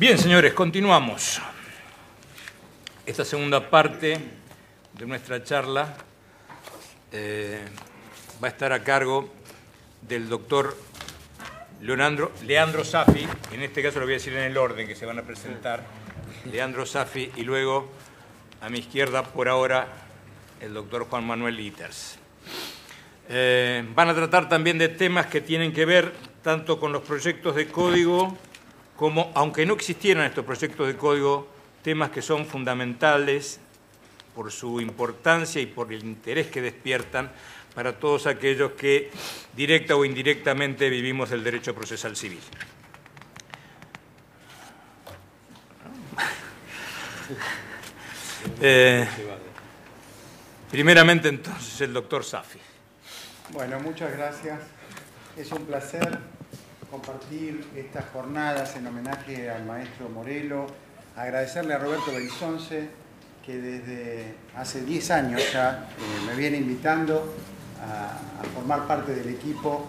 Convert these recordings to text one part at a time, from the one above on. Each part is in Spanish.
Bien, señores, continuamos. Esta segunda parte de nuestra charla va a estar a cargo del doctor Leandro Saffi. En este caso lo voy a decir en el orden que se van a presentar. Leandro Saffi y luego a mi izquierda, por ahora, el doctor Juan Manuel Liters. Van a tratar también de temas que tienen que ver tanto con los proyectos de código como, aunque no existieran estos proyectos de código, temas que son fundamentales por su importancia y por el interés que despiertan para todos aquellos que directa o indirectamente vivimos el derecho procesal civil. Primeramente, entonces, el doctor Saffi. Bueno, muchas gracias. Es un placer compartir estas jornadas en homenaje al maestro Morelo. Agradecerle a Roberto Berizonce, que desde hace 10 años ya me viene invitando a formar parte del equipo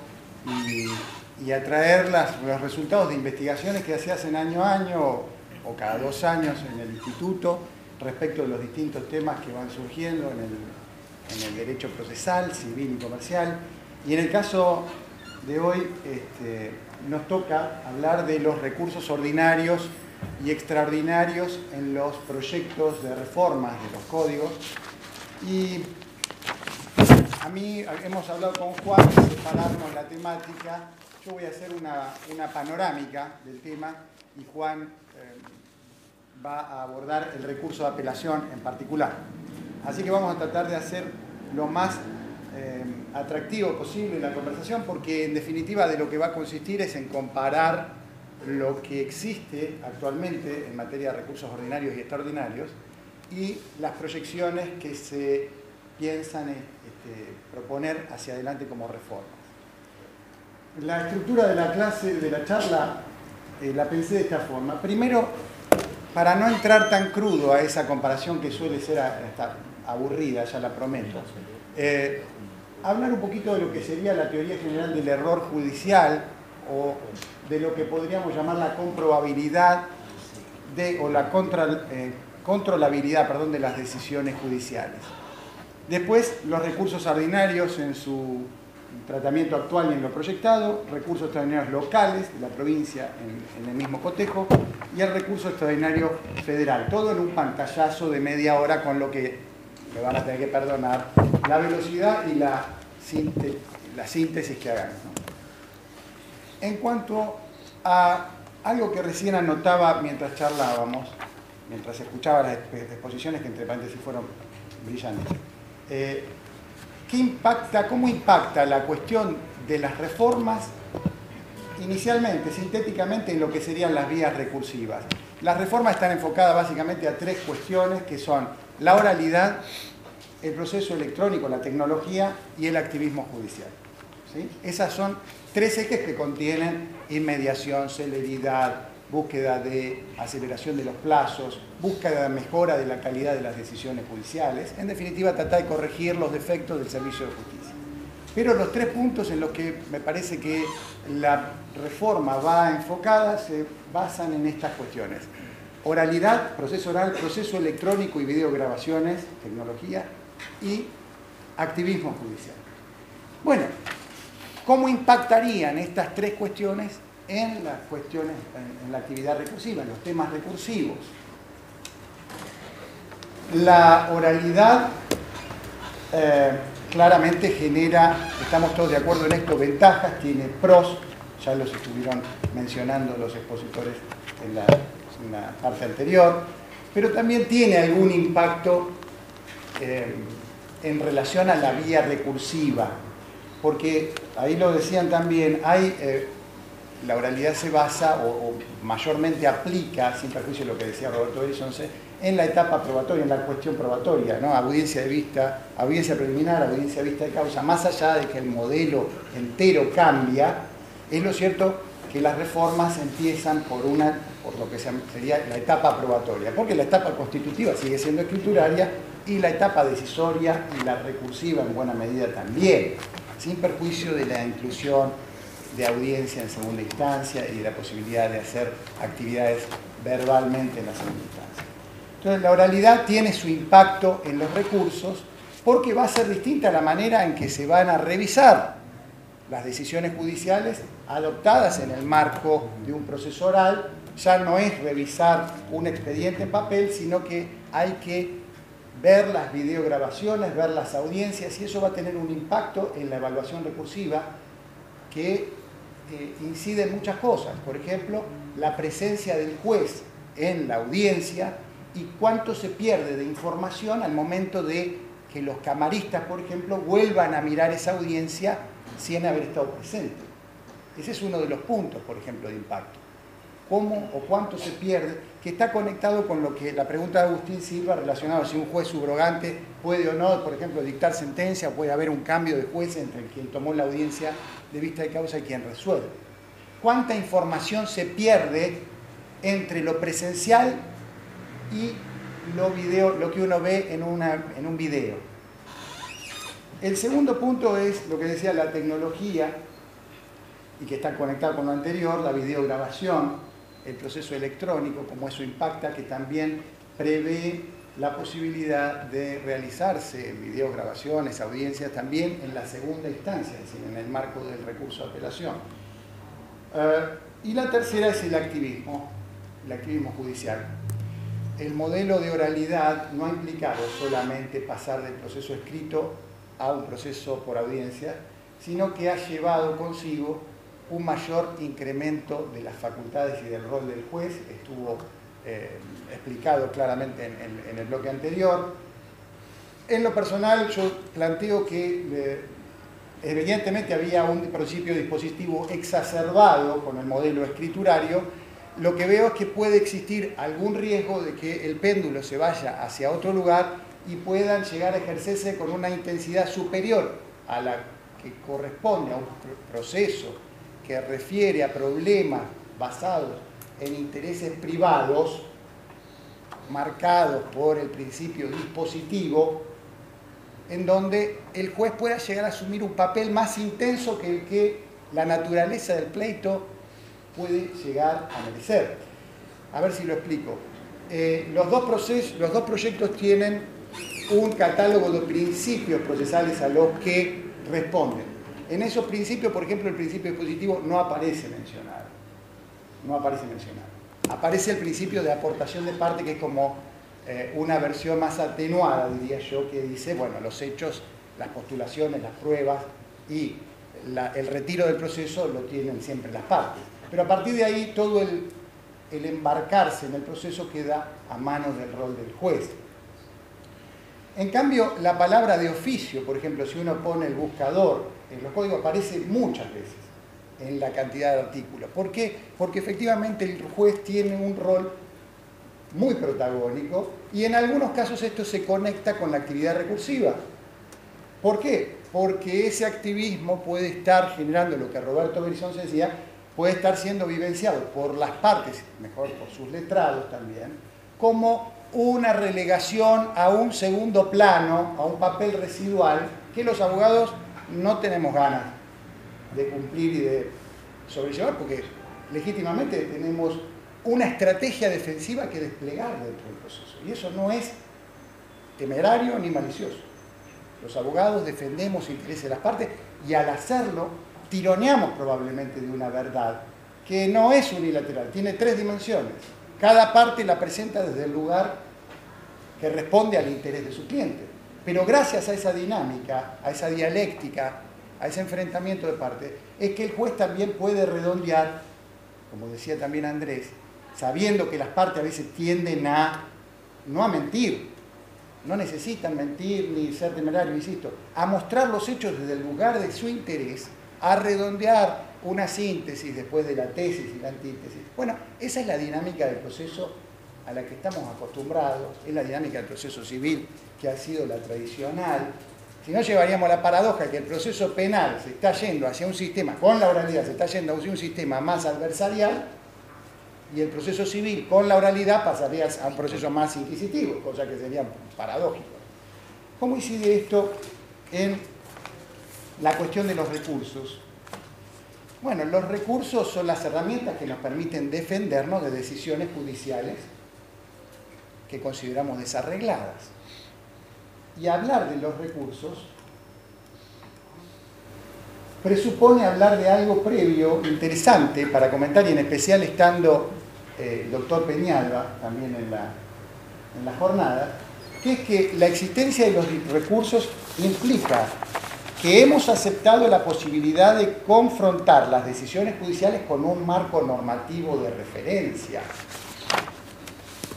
y a traer los resultados de investigaciones que se hacen año a año o cada 2 años en el instituto respecto de los distintos temas que van surgiendo en el derecho procesal, civil y comercial. Y en el caso de hoy nos toca hablar de los recursos ordinarios y extraordinarios en los proyectos de reformas de los códigos. Y a mí hemos hablado con Juan de separarnos la temática. Yo voy a hacer una panorámica del tema y Juan va a abordar el recurso de apelación en particular. Así que vamos a tratar de hacer lo más atractivo posible la conversación, porque en definitiva de lo que va a consistir es en comparar lo que existe actualmente en materia de recursos ordinarios y extraordinarios y las proyecciones que se piensan proponer hacia adelante como reformas. La estructura de la clase, de la charla, la pensé de esta forma. Primero, para no entrar tan crudo a esa comparación que suele ser hasta aburrida, ya la prometo, hablar un poquito de lo que sería la teoría general del error judicial o de lo que podríamos llamar la comprobabilidad o la controlabilidad, de las decisiones judiciales. Después, los recursos ordinarios en su tratamiento actual y en lo proyectado, recursos extraordinarios locales de la provincia en el mismo cotejo y el recurso extraordinario federal. Todo en un pantallazo de media hora, con lo que me van a tener que perdonar la velocidad y la síntesis que hagamos, ¿no? En cuanto a algo que recién anotaba mientras charlábamos, mientras escuchaba las exposiciones, que entre paréntesis fueron brillantes, ¿cómo impacta la cuestión de las reformas inicialmente, sintéticamente, en lo que serían las vías recursivas? Las reformas están enfocadas básicamente a 3 cuestiones, que son la oralidad, el proceso electrónico, la tecnología y el activismo judicial. ¿Sí? Esas son 3 ejes que contienen inmediación, celeridad, búsqueda de aceleración de los plazos, búsqueda de mejora de la calidad de las decisiones judiciales. En definitiva, tratar de corregir los defectos del servicio de justicia. Pero los 3 puntos en los que me parece que la reforma va enfocada se basan en estas cuestiones: oralidad, proceso oral, proceso electrónico y videograbaciones, tecnología, y activismo judicial. Bueno, ¿cómo impactarían estas 3 cuestiones en las cuestiones, en la actividad recursiva, en los temas recursivos? La oralidad claramente genera, estamos todos de acuerdo en esto, ventajas, tiene pros, ya los estuvieron mencionando los expositores en la parte anterior, pero también tiene algún impacto en relación a la vía recursiva, porque ahí lo decían también, la oralidad se basa o mayormente aplica, sin perjuicio de lo que decía Roberto Berizonce, en la etapa probatoria, en la cuestión probatoria, ¿no? Audiencia de vista, audiencia preliminar, audiencia de vista de causa. Más allá de que el modelo entero cambia, es lo cierto que las reformas empiezan por lo que sería la etapa probatoria, porque la etapa constitutiva sigue siendo escrituraria y la etapa decisoria y la recursiva en buena medida también, sin perjuicio de la inclusión de audiencia en segunda instancia y de la posibilidad de hacer actividades verbalmente en la segunda instancia. Entonces, la oralidad tiene su impacto en los recursos porque va a ser distinta la manera en que se van a revisar las decisiones judiciales adoptadas en el marco de un proceso oral. Ya no es revisar un expediente en papel, sino que hay que ver las videograbaciones, ver las audiencias, y eso va a tener un impacto en la evaluación recursiva que incide en muchas cosas. Por ejemplo, la presencia del juez en la audiencia y cuánto se pierde de información al momento de que los camaristas, por ejemplo, vuelvan a mirar esa audiencia sin haber estado presente. Ese es uno de los puntos, por ejemplo, de impacto. ¿Cómo o cuánto se pierde? Que está conectado con lo que la pregunta de Agustín Silva relacionado a si un juez subrogante puede o no, por ejemplo, dictar sentencia, o puede haber un cambio de juez entre quien tomó la audiencia de vista de causa y quien resuelve. ¿Cuánta información se pierde entre lo presencial y lo que uno ve en un video? El segundo punto es lo que decía la tecnología, y que está conectado con lo anterior, la videograbación, el proceso electrónico, como eso impacta, que también prevé la posibilidad de realizarse videograbaciones, audiencias también en la segunda instancia, es decir, en el marco del recurso de apelación. Y la tercera es el activismo judicial. El modelo de oralidad no ha implicado solamente pasar del proceso escrito a un proceso por audiencia, sino que ha llevado consigo un mayor incremento de las facultades y del rol del juez. Estuvo explicado claramente en el bloque anterior. En lo personal, yo planteo que evidentemente había un principio dispositivo exacerbado con el modelo escriturario. Lo que veo es que puede existir algún riesgo de que el péndulo se vaya hacia otro lugar y puedan llegar a ejercerse con una intensidad superior a la que corresponde a un proceso que refiere a problemas basados en intereses privados, marcados por el principio dispositivo, en donde el juez pueda llegar a asumir un papel más intenso que el que la naturaleza del pleito puede llegar a merecer. A ver si lo explico. Los dos proyectos tienen un catálogo de principios procesales a los que responden. En esos principios, por ejemplo, el principio dispositivo no aparece mencionado. No aparece mencionado. Aparece el principio de aportación de parte, que es como una versión más atenuada, diría yo, que dice, bueno, los hechos, las postulaciones, las pruebas y el retiro del proceso lo tienen siempre las partes. Pero a partir de ahí, todo el embarcarse en el proceso queda a manos del rol del juez. En cambio, la palabra de oficio, por ejemplo, si uno pone el buscador en los códigos, aparece muchas veces en la cantidad de artículos. ¿Por qué? Porque efectivamente el juez tiene un rol muy protagónico y en algunos casos esto se conecta con la actividad recursiva. ¿Por qué? Porque ese activismo puede estar generando lo que Roberto Berizón decía, puede estar siendo vivenciado por las partes, mejor por sus letrados también, como una relegación a un segundo plano, a un papel residual, que los abogados no tenemos ganas de cumplir y de sobrellevar, porque legítimamente tenemos una estrategia defensiva que desplegar dentro del proceso. Y eso no es temerario ni malicioso. Los abogados defendemos intereses de las partes y al hacerlo tironeamos probablemente de una verdad que no es unilateral, tiene tres dimensiones. Cada parte la presenta desde el lugar que responde al interés de su cliente. Pero gracias a esa dinámica, a esa dialéctica, a ese enfrentamiento de partes, es que el juez también puede redondear, como decía también Andrés, sabiendo que las partes a veces tienden no a mentir, no necesitan mentir ni ser temerarios, insisto, a mostrar los hechos desde el lugar de su interés, a redondear una síntesis después de la tesis y la antítesis. Bueno, esa es la dinámica del proceso a la que estamos acostumbrados, es la dinámica del proceso civil que ha sido la tradicional. Si no, llevaríamos la paradoja que el proceso penal se está yendo hacia un sistema, con la oralidad se está yendo hacia un sistema más adversarial, y el proceso civil con la oralidad pasaría a un proceso más inquisitivo, cosa que sería paradójico. ¿Cómo incide esto en la cuestión de los recursos? Bueno, los recursos son las herramientas que nos permiten defendernos de decisiones judiciales que consideramos desarregladas. Y hablar de los recursos presupone hablar de algo previo, interesante para comentar, y en especial estando el doctor Peñalba también en la jornada, que es que la existencia de los recursos implica que hemos aceptado la posibilidad de confrontar las decisiones judiciales con un marco normativo de referencia,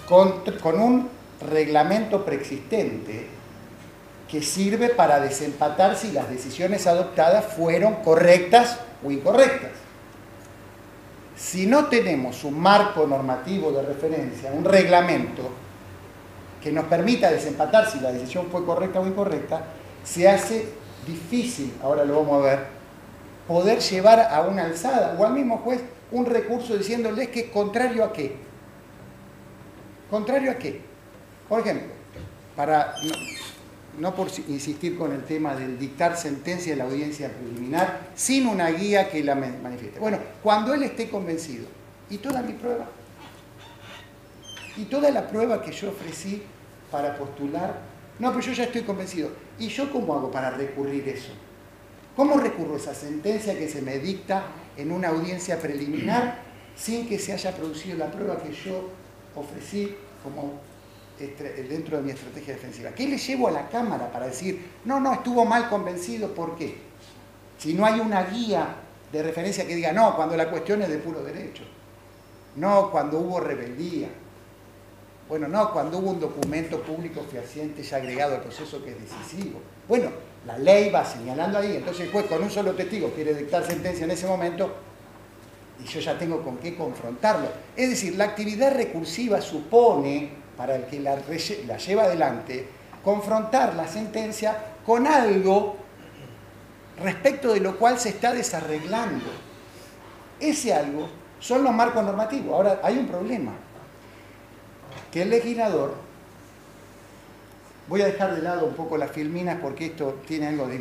con un reglamento preexistente que sirve para desempatar si las decisiones adoptadas fueron correctas o incorrectas. Si no tenemos un marco normativo de referencia, un reglamento que nos permita desempatar si la decisión fue correcta o incorrecta, se hace difícil, ahora lo vamos a ver, poder llevar a una alzada o al mismo juez un recurso diciéndole que contrario a qué. ¿Contrario a qué? Por ejemplo, para no por insistir con el tema del dictar sentencia de la audiencia preliminar sin una guía que la manifieste. Bueno, cuando él esté convencido, y toda mi prueba, y toda la prueba que yo ofrecí para postular, no, pero yo ya estoy convencido. ¿Y yo cómo hago para recurrir eso? ¿Cómo recurro esa sentencia que se me dicta en una audiencia preliminar sin que se haya producido la prueba que yo ofrecí como dentro de mi estrategia defensiva? ¿Qué le llevo a la Cámara para decir, no, estuvo mal convencido? ¿Por qué? Si no hay una guía de referencia que diga, no, cuando la cuestión es de puro derecho, no, cuando hubo rebeldía, bueno, no, cuando hubo un documento público fehaciente ya agregado al proceso que es decisivo. Bueno, la ley va señalando ahí, entonces el juez con un solo testigo quiere dictar sentencia en ese momento y yo ya tengo con qué confrontarlo. Es decir, la actividad recursiva supone, para el que la lleva adelante, confrontar la sentencia con algo respecto de lo cual se está desarreglando. Ese algo son los marcos normativos. Ahora, hay un problema. Que el legislador, voy a dejar de lado un poco las filminas porque esto tiene algo de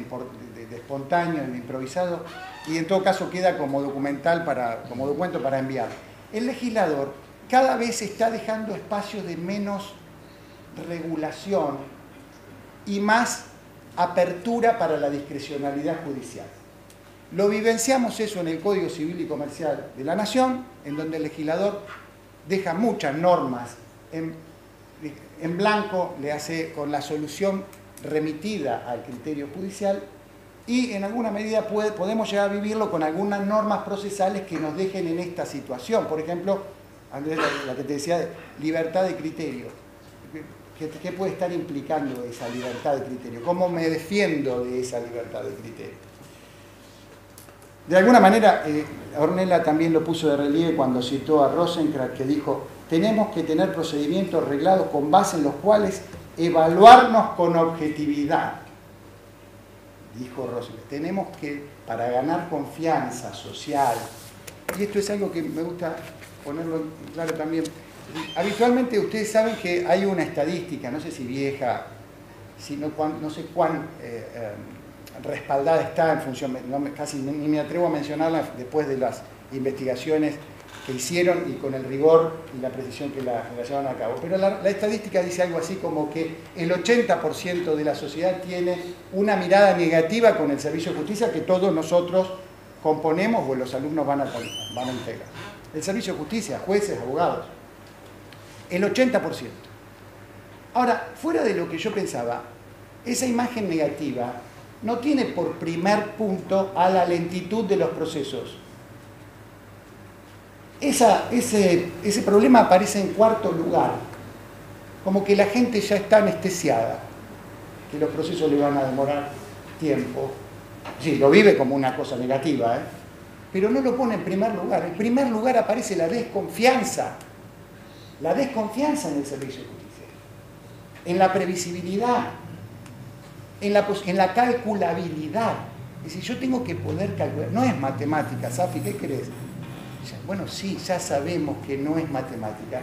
espontáneo, de improvisado, y en todo caso queda como como documento para enviar. El legislador cada vez está dejando espacios de menos regulación y más apertura para la discrecionalidad judicial. Lo vivenciamos eso en el Código Civil y Comercial de la Nación, en donde el legislador deja muchas normas en blanco, le hace con la solución remitida al criterio judicial, y en alguna medida podemos llegar a vivirlo con algunas normas procesales que nos dejen en esta situación. Por ejemplo, Andrés, la que te decía de libertad de criterio. ¿Qué puede estar implicando esa libertad de criterio? ¿Cómo me defiendo de esa libertad de criterio? De alguna manera, Ornella también lo puso de relieve cuando citó a Rosenkrantz, que dijo: tenemos que tener procedimientos reglados con base en los cuales evaluarnos con objetividad. Dijo Rosenkrantz, tenemos que, para ganar confianza social, y esto es algo que me gusta ponerlo en claro también, habitualmente ustedes saben que hay una estadística, no sé si vieja, no sé cuán respaldada está en función, casi ni me atrevo a mencionarla después de las investigaciones que hicieron y con el rigor y la precisión que la llevan a cabo. Pero la estadística dice algo así como que el 80% de la sociedad tiene una mirada negativa con el servicio de justicia que todos nosotros componemos o los alumnos van a integrar. El servicio de justicia, jueces, abogados. El 80%. Ahora, fuera de lo que yo pensaba, esa imagen negativa no tiene por primer punto a la lentitud de los procesos. Ese problema aparece en cuarto lugar, como que la gente ya está anestesiada, que los procesos le van a demorar tiempo. Sí, lo vive como una cosa negativa, pero no lo pone en primer lugar. En primer lugar aparece la desconfianza en el servicio de justicia, en la previsibilidad, en la calculabilidad. Es decir, yo tengo que poder calcular, no es matemática, Safi, ¿qué crees? Bueno, sí, ya sabemos que no es matemática,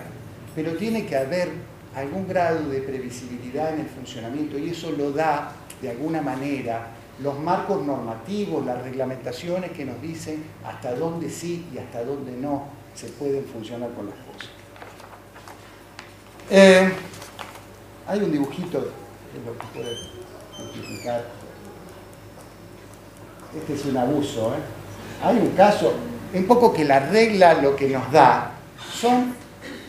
pero tiene que haber algún grado de previsibilidad en el funcionamiento y eso lo da, de alguna manera, los marcos normativos, las reglamentaciones que nos dicen hasta dónde sí y hasta dónde no se pueden funcionar con las cosas. Hay un dibujito, que es lo que puede justificar. Este es un abuso, Hay un caso, un poco que la regla lo que nos da son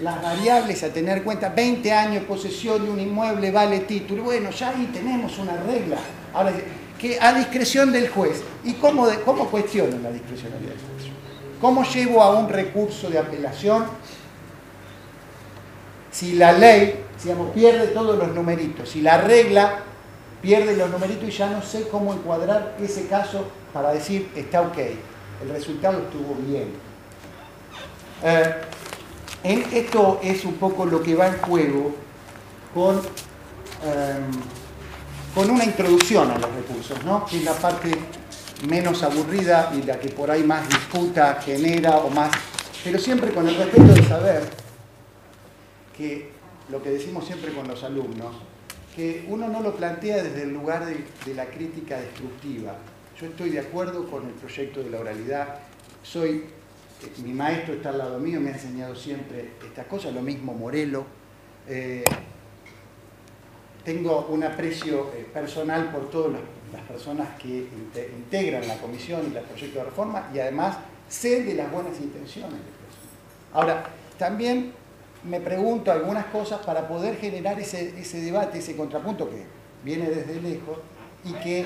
las variables a tener en cuenta. 20 años, posesión de un inmueble, vale título. Bueno, ya ahí tenemos una regla. Ahora, que a discreción del juez. ¿Y cómo cuestiono la discrecionalidad del juez? ¿Cómo llevo a un recurso de apelación si la ley, digamos, pierde todos los numeritos? Si la regla pierde los numeritos y ya no sé cómo encuadrar ese caso para decir está ok, el resultado estuvo bien. Esto es un poco lo que va en juego con una introducción a los recursos, ¿no? Que es la parte menos aburrida y la que por ahí más disputa genera o más, pero siempre con el respeto de saber que lo que decimos siempre con los alumnos, que uno no lo plantea desde el lugar de la crítica destructiva. Yo estoy de acuerdo con el proyecto de la oralidad, mi maestro está al lado mío, me ha enseñado siempre estas cosas, lo mismo Morelo. Tengo un aprecio personal por todas las personas que integran la comisión y el proyecto de reforma y además sé de las buenas intenciones de personas. Ahora, también me pregunto algunas cosas para poder generar ese debate, ese contrapunto que viene desde lejos y que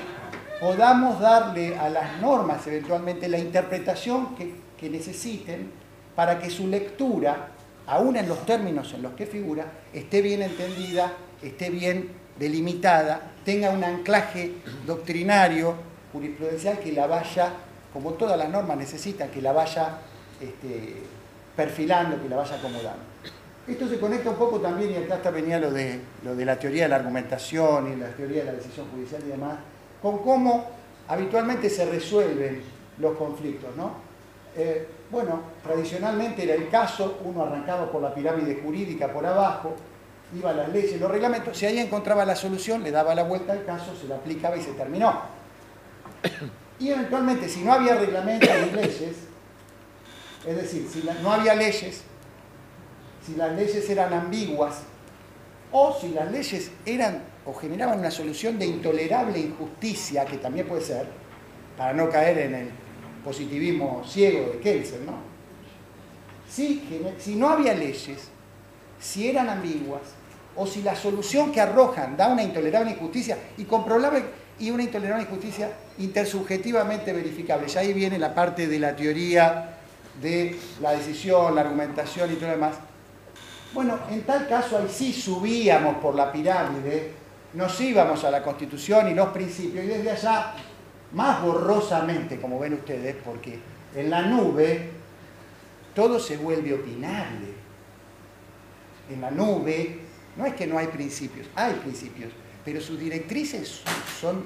podamos darle a las normas eventualmente la interpretación que necesiten para que su lectura, aún en los términos en los que figura, esté bien entendida, esté bien delimitada, tenga un anclaje doctrinario, jurisprudencial que la vaya, como todas las normas necesitan, que la vaya perfilando, que la vaya acomodando. Esto se conecta un poco también, y acá venía lo de la teoría de la argumentación y la teoría de la decisión judicial y demás, con cómo habitualmente se resuelven los conflictos, ¿no? Bueno, tradicionalmente era el caso, uno arrancaba por la pirámide jurídica por abajo, iba a las leyes, los reglamentos, si ahí encontraba la solución, le daba la vuelta al caso, se lo aplicaba y se terminó. Y eventualmente, si no había reglamentos ni leyes, es decir, si no había leyes, si las leyes eran ambiguas, o si las leyes eran o generaban una solución de intolerable injusticia, que también puede ser, para no caer en el positivismo ciego de Kelsen, ¿no? Si no había leyes, si eran ambiguas, o si la solución que arrojan da una intolerable injusticia y comprobable, y una intolerable injusticia intersubjetivamente verificable. Ya ahí viene la parte de la teoría de la decisión, la argumentación y todo lo demás. Bueno, en tal caso ahí sí subíamos por la pirámide, nos íbamos a la Constitución y los principios, y desde allá, más borrosamente, como ven ustedes, porque en la nube todo se vuelve opinable. En la nube no es que no hay principios, pero sus directrices son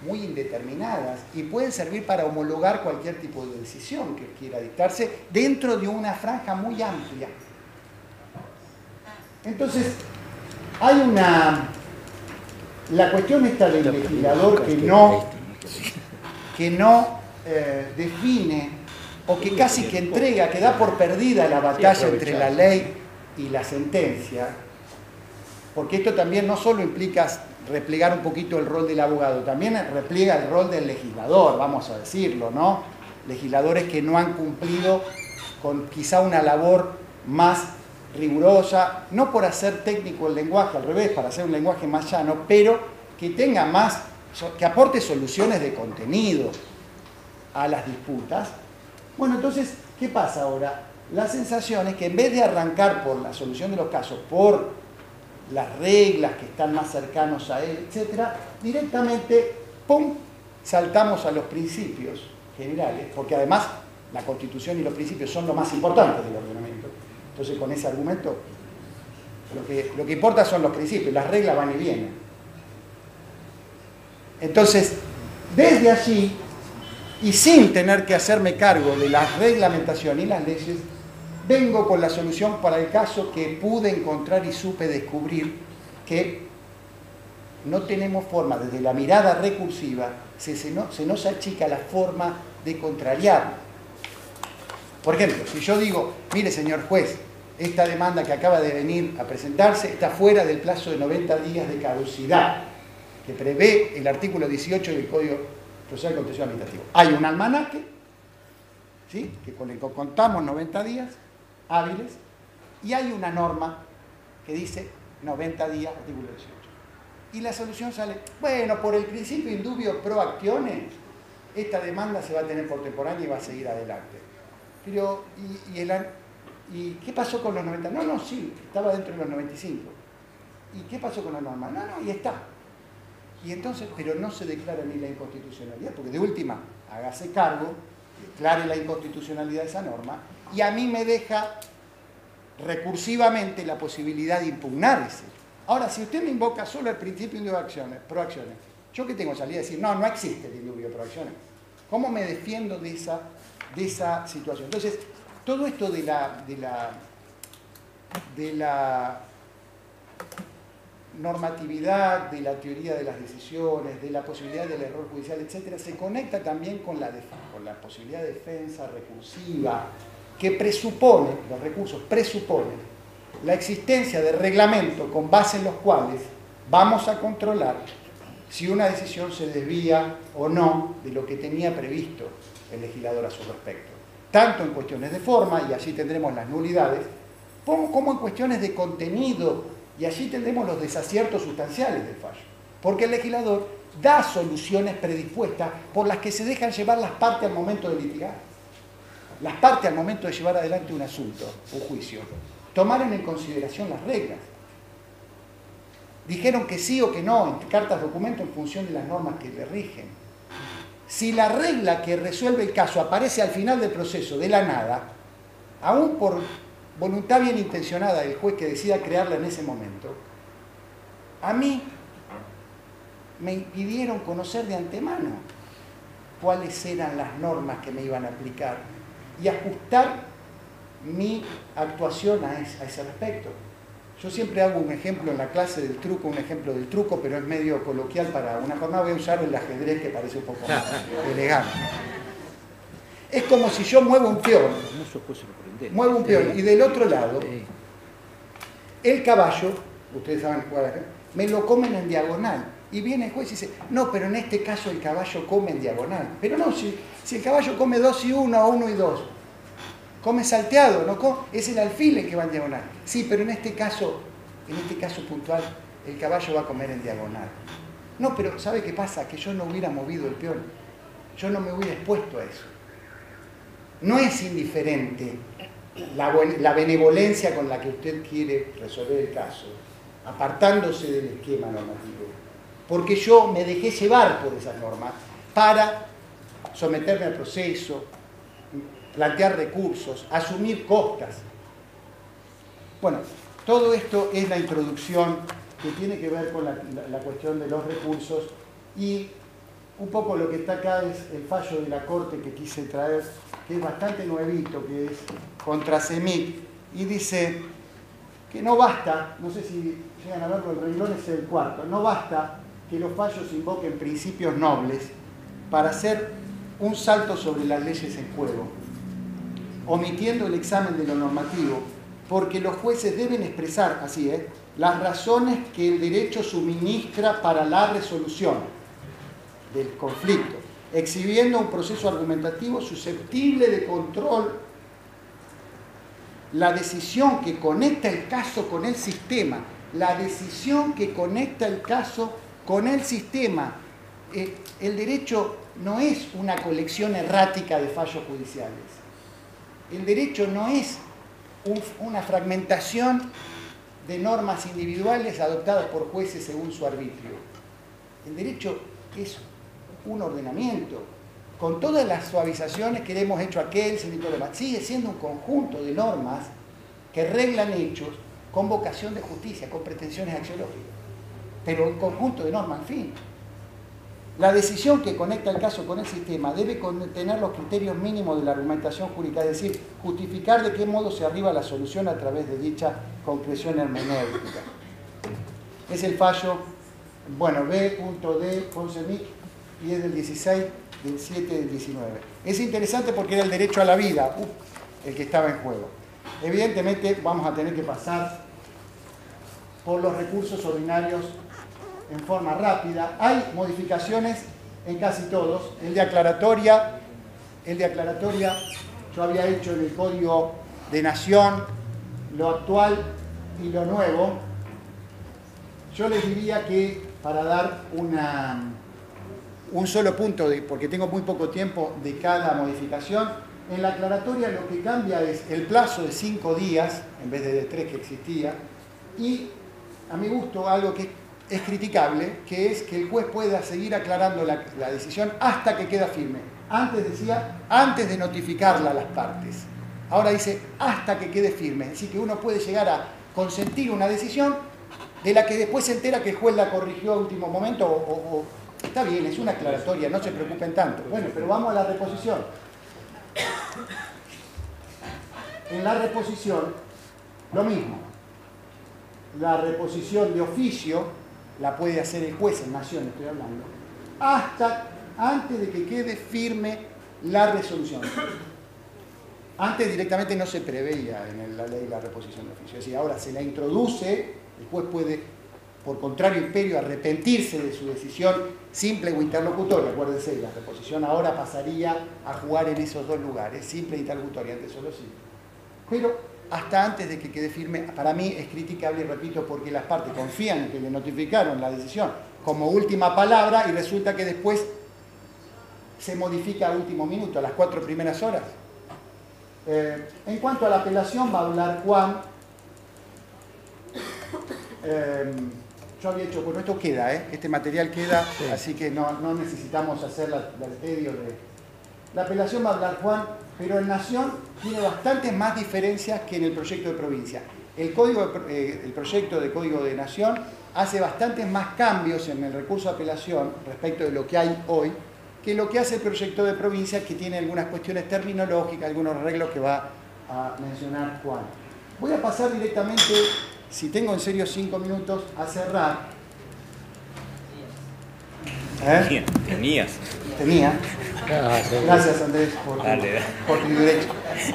muy indeterminadas y pueden servir para homologar cualquier tipo de decisión que quiera dictarse dentro de una franja muy amplia. Entonces, hay la cuestión está del legislador que no define o que casi que entrega, que da por perdida la batalla entre la ley y la sentencia, porque esto también no solo implica replegar un poquito el rol del abogado, también repliega el rol del legislador, vamos a decirlo, ¿no? Legisladores que no han cumplido con quizá una labor más rigurosa, no por hacer técnico el lenguaje, al revés, para hacer un lenguaje más llano, pero que tenga más, que aporte soluciones de contenido a las disputas. Bueno, entonces, ¿qué pasa ahora? La sensación es que en vez de arrancar por la solución de los casos, por las reglas que están más cercanos a él, etc., directamente, ¡pum!, saltamos a los principios generales, porque además la Constitución y los principios son lo más importante del ordenamiento. Entonces, con ese argumento, lo que importa son los principios, las reglas van y vienen. Entonces, desde allí, y sin tener que hacerme cargo de la reglamentación y las leyes, vengo con la solución para el caso que pude encontrar y supe descubrir que no tenemos forma, desde la mirada recursiva, se nos achica la forma de contrariarlo. Por ejemplo, si yo digo, mire señor juez, esta demanda que acaba de venir a presentarse está fuera del plazo de 90 días de caducidad que prevé el artículo 18 del Código Procesal Contencioso Administrativo. Hay un almanaque, ¿sí?, que con el que contamos 90 días hábiles, y hay una norma que dice 90 días, artículo 18. Y la solución sale, bueno, por el principio indubio pro actiones, esta demanda se va a tener por temporánea y va a seguir adelante. Pero, ¿y qué pasó con los 90? No, sí, estaba dentro de los 95. ¿Y qué pasó con la norma? No, y está. Y entonces, pero no se declara ni la inconstitucionalidad, porque de última, hágase cargo, declare la inconstitucionalidad de esa norma, y a mí me deja recursivamente la posibilidad de impugnar ese. Ahora, si usted me invoca solo el principio indubio pro actiones, ¿yo qué tengo que salir a decir? No existe el indubio pro actiones. ¿Cómo me defiendo de esa situación? Entonces, todo esto de la normatividad, de la teoría de las decisiones, de la posibilidad del error judicial, etcétera, se conecta también con la posibilidad de defensa recursiva, que presupone, los recursos presuponen la existencia de reglamentos con base en los cuales vamos a controlar si una decisión se desvía o no de lo que tenía previsto el legislador a su respecto, tanto en cuestiones de forma, y allí tendremos las nulidades, como en cuestiones de contenido, y allí tendremos los desaciertos sustanciales del fallo, porque el legislador da soluciones predispuestas por las que se dejan llevar las partes al momento de litigar. Las partes al momento de llevar adelante un asunto, un juicio, tomaron en consideración las reglas. Dijeron que sí o que no, en cartas documento en función de las normas que le rigen. Si la regla que resuelve el caso aparece al final del proceso de la nada, aún por voluntad bien intencionada del juez que decida crearla en ese momento, a mí me impidieron conocer de antemano cuáles eran las normas que me iban a aplicar y ajustar mi actuación a ese respecto. Yo siempre hago un ejemplo en la clase del truco, un ejemplo del truco, pero es medio coloquial para una jornada. Voy a usar el ajedrez, que parece un poco más elegante. Es como si yo muevo un peón, y del otro lado, el caballo, ustedes saben jugar acá, me lo comen en diagonal. Y viene el juez y dice, no, pero en este caso el caballo come en diagonal. Pero no, si el caballo come 2 y 1 o 1 y 2, come salteado, ¿no? Es el alfil el que va en diagonal. Sí, pero en este caso puntual, el caballo va a comer en diagonal. No, pero ¿sabe qué pasa? Que yo no hubiera movido el peón. Yo no me hubiera expuesto a eso. No es indiferente la benevolencia con la que usted quiere resolver el caso, apartándose del esquema normativo. Porque yo me dejé llevar por esas normas para someterme al proceso, plantear recursos, asumir costas. Bueno, todo esto es la introducción que tiene que ver con la cuestión de los recursos, y un poco lo que está acá es el fallo de la Corte que quise traer, que es bastante nuevito, que es contra CEMIC, y dice que no basta, no sé si llegan a verlo, el renglón es el cuarto, no basta que los fallos invoquen principios nobles para hacer un salto sobre las leyes en juego, omitiendo el examen de lo normativo, porque los jueces deben expresar, así es, las razones que el derecho suministra para la resolución del conflicto, exhibiendo un proceso argumentativo susceptible de control. La decisión que conecta el caso con el sistema, la decisión que conecta el caso con el sistema. El derecho no es una colección errática de fallos judiciales. El derecho no es una fragmentación de normas individuales adoptadas por jueces según su arbitrio. El derecho es un ordenamiento, con todas las suavizaciones que le hemos hecho a Kelsen y todo lo demás. Sigue siendo un conjunto de normas que reglan hechos con vocación de justicia, con pretensiones axiológicas, pero un conjunto de normas, en fin. La decisión que conecta el caso con el sistema debe contener los criterios mínimos de la argumentación jurídica, es decir, justificar de qué modo se arriba a la solución a través de dicha concreción hermenéutica. Es el fallo bueno, B.D. Ponsemic, y es del 16 del 7 del 19. Es interesante porque era el derecho a la vida el que estaba en juego. Evidentemente vamos a tener que pasar por los recursos ordinarios en forma rápida. Hay modificaciones en casi todos. El de aclaratoria yo había hecho en el Código de Nación lo actual y lo nuevo. Yo les diría que para dar un solo punto, porque tengo muy poco tiempo de cada modificación, en la aclaratoria lo que cambia es el plazo de 5 días, en vez de 3 que existía, y a mi gusto algo que es criticable, que es que el juez pueda seguir aclarando la decisión hasta que queda firme. Antes decía, antes de notificarla a las partes. Ahora dice, hasta que quede firme. Es decir, que uno puede llegar a consentir una decisión de la que después se entera que el juez la corrigió a último momento o está bien, es una aclaratoria, no se preocupen tanto. Bueno, pero vamos a la reposición. En la reposición, lo mismo. La reposición de oficio la puede hacer el juez en Nación, estoy hablando, hasta antes de que quede firme la resolución. Antes directamente no se preveía en la ley la reposición de oficio. Es decir, ahora se la introduce, el juez puede, por contrario imperio, arrepentirse de su decisión simple o interlocutoria. Acuérdense, la reposición ahora pasaría a jugar en esos dos lugares, simple e interlocutoria, antes solo simple. Pero hasta antes de que quede firme, para mí es criticable, y repito, porque las partes confían en que le notificaron la decisión como última palabra y resulta que después se modifica a último minuto, a las 4 primeras horas. En cuanto a la apelación, va a hablar Juan. Yo había hecho, bueno, esto queda, este material queda, sí. Así que no necesitamos hacer el tedio de... La apelación va a hablar Juan, pero en Nación tiene bastantes más diferencias que en el proyecto de provincia. El proyecto de Código de Nación hace bastantes más cambios en el recurso de apelación respecto de lo que hay hoy, que lo que hace el proyecto de provincia, que tiene algunas cuestiones terminológicas, algunos arreglos que va a mencionar Juan. Voy a pasar directamente, si tengo en serio 5 minutos, a cerrar. Tenías. Tenía. Gracias, Andrés, por tu derecho,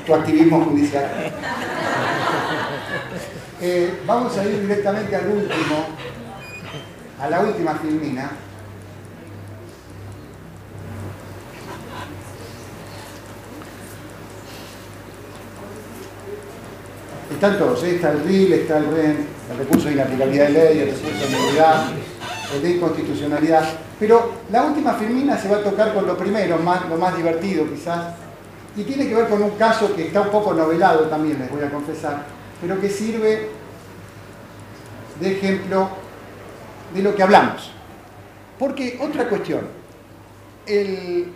tu activismo judicial. Vamos a ir directamente al último, a la última filmina. Están todos, está el RIL, está el REN, el recurso de inaplicabilidad de ley, el recurso de nulidad, el de inconstitucionalidad. Pero la última filmina se va a tocar con lo primero, lo más divertido quizás, y tiene que ver con un caso que está un poco novelado también, les voy a confesar, pero que sirve de ejemplo de lo que hablamos. Porque, otra cuestión, el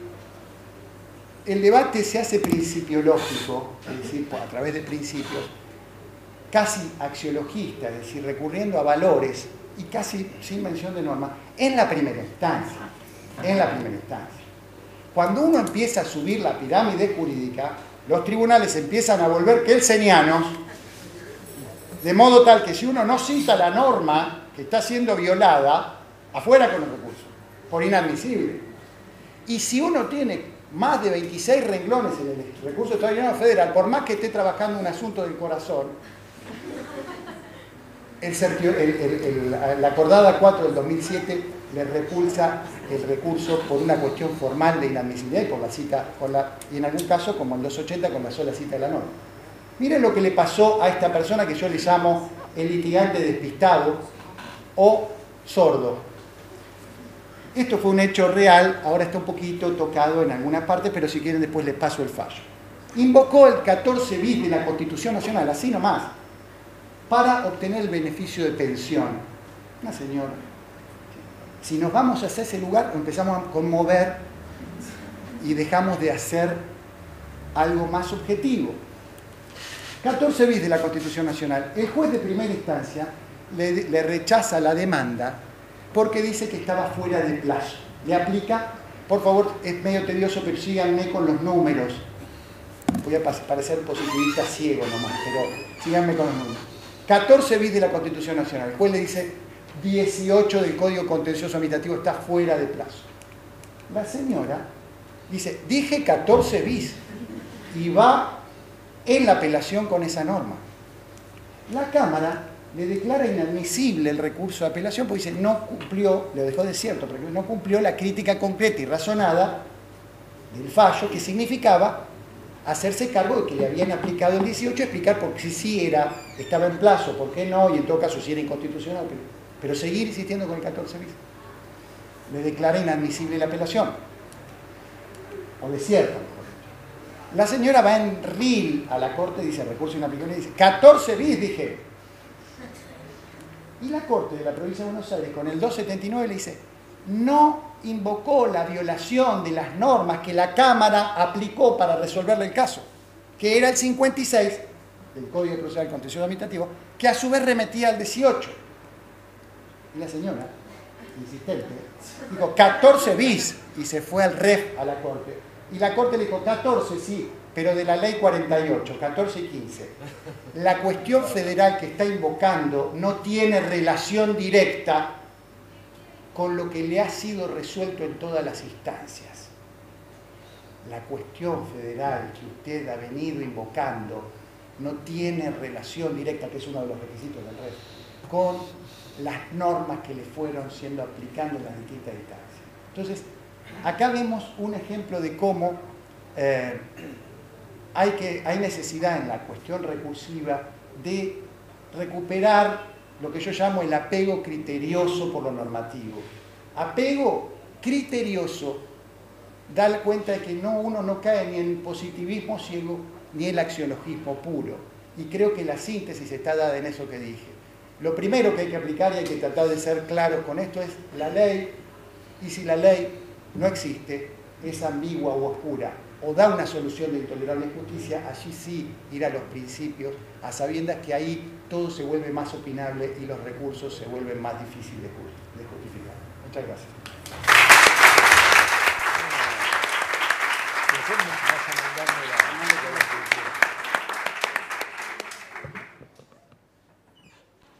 debate se hace principiológico, es decir, a través de principios, casi axiologista, es decir, recurriendo a valores y casi sin mención de norma, en la primera instancia. Cuando uno empieza a subir la pirámide jurídica, los tribunales empiezan a volver kelsenianos, de modo tal que si uno no cita la norma que está siendo violada, afuera con el recurso, por inadmisible. Y si uno tiene más de 26 renglones en el recurso extraordinario federal, por más que esté trabajando un asunto del corazón, la acordada 4 del 2007 le repulsa el recurso por una cuestión formal de inadmisibilidad y por la cita, y en algún caso, como el 280, con la sola cita de la norma. Miren lo que le pasó a esta persona que yo le llamo el litigante despistado o sordo. Esto fue un hecho real, ahora está un poquito tocado en alguna parte, pero si quieren después les paso el fallo. Invocó el 14 bis de la Constitución Nacional, así nomás, para obtener el beneficio de pensión. Una señora. Si nos vamos hacia ese lugar, empezamos a conmover y dejamos de hacer algo más objetivo. 14 bis de la Constitución Nacional. El juez de primera instancia le rechaza la demanda porque dice que estaba fuera de plazo. Le aplica, por favor, es medio tedioso, pero síganme con los números. Voy a parecer positivista ciego nomás, pero síganme con los números. 14 bis de la Constitución Nacional. El juez le dice, 18 del Código Contencioso Administrativo está fuera de plazo. La señora dice, dije 14 bis y va en la apelación con esa norma. La Cámara le declara inadmisible el recurso de apelación porque dice, no cumplió, lo dejó desierto, pero no cumplió la crítica concreta y razonada del fallo, que significaba hacerse cargo de que le habían aplicado el 18, explicar por qué sí estaba en plazo, por qué no, y en todo caso si era inconstitucional, pero seguir insistiendo con el 14 bis. Le declara inadmisible la apelación, o desierta, mejor dicho. La señora va en RIL a la Corte, dice recurso inaplicable, y dice 14 bis, dije. Y la Corte de la Provincia de Buenos Aires, con el 279, le dice, no invocó la violación de las normas que la Cámara aplicó para resolverle el caso, que era el 56 del Código Procesal Contencioso Administrativo, que a su vez remetía al 18. Y la señora, insistente, dijo 14 bis y se fue al REF a la Corte. Y la Corte le dijo 14, sí, pero de la ley 48, 14 y 15. La cuestión federal que está invocando no tiene relación directa con lo que le ha sido resuelto en todas las instancias. La cuestión federal que usted ha venido invocando no tiene relación directa, que es uno de los requisitos del REF, con las normas que le fueron siendo aplicadas en las distintas instancias. Entonces, acá vemos un ejemplo de cómo hay necesidad en la cuestión recursiva de recuperar lo que yo llamo el apego criterioso por lo normativo. Apego criterioso da cuenta de que uno no cae ni en el positivismo ciego ni en el axiologismo puro. Y creo que la síntesis está dada en eso que dije. Lo primero que hay que aplicar, y hay que tratar de ser claros con esto, es la ley. Y si la ley no existe, es ambigua o oscura, o da una solución de intolerable injusticia, allí sí ir a los principios, a sabiendas que ahí todo se vuelve más opinable y los recursos se vuelven más difíciles de justificar. Muchas gracias.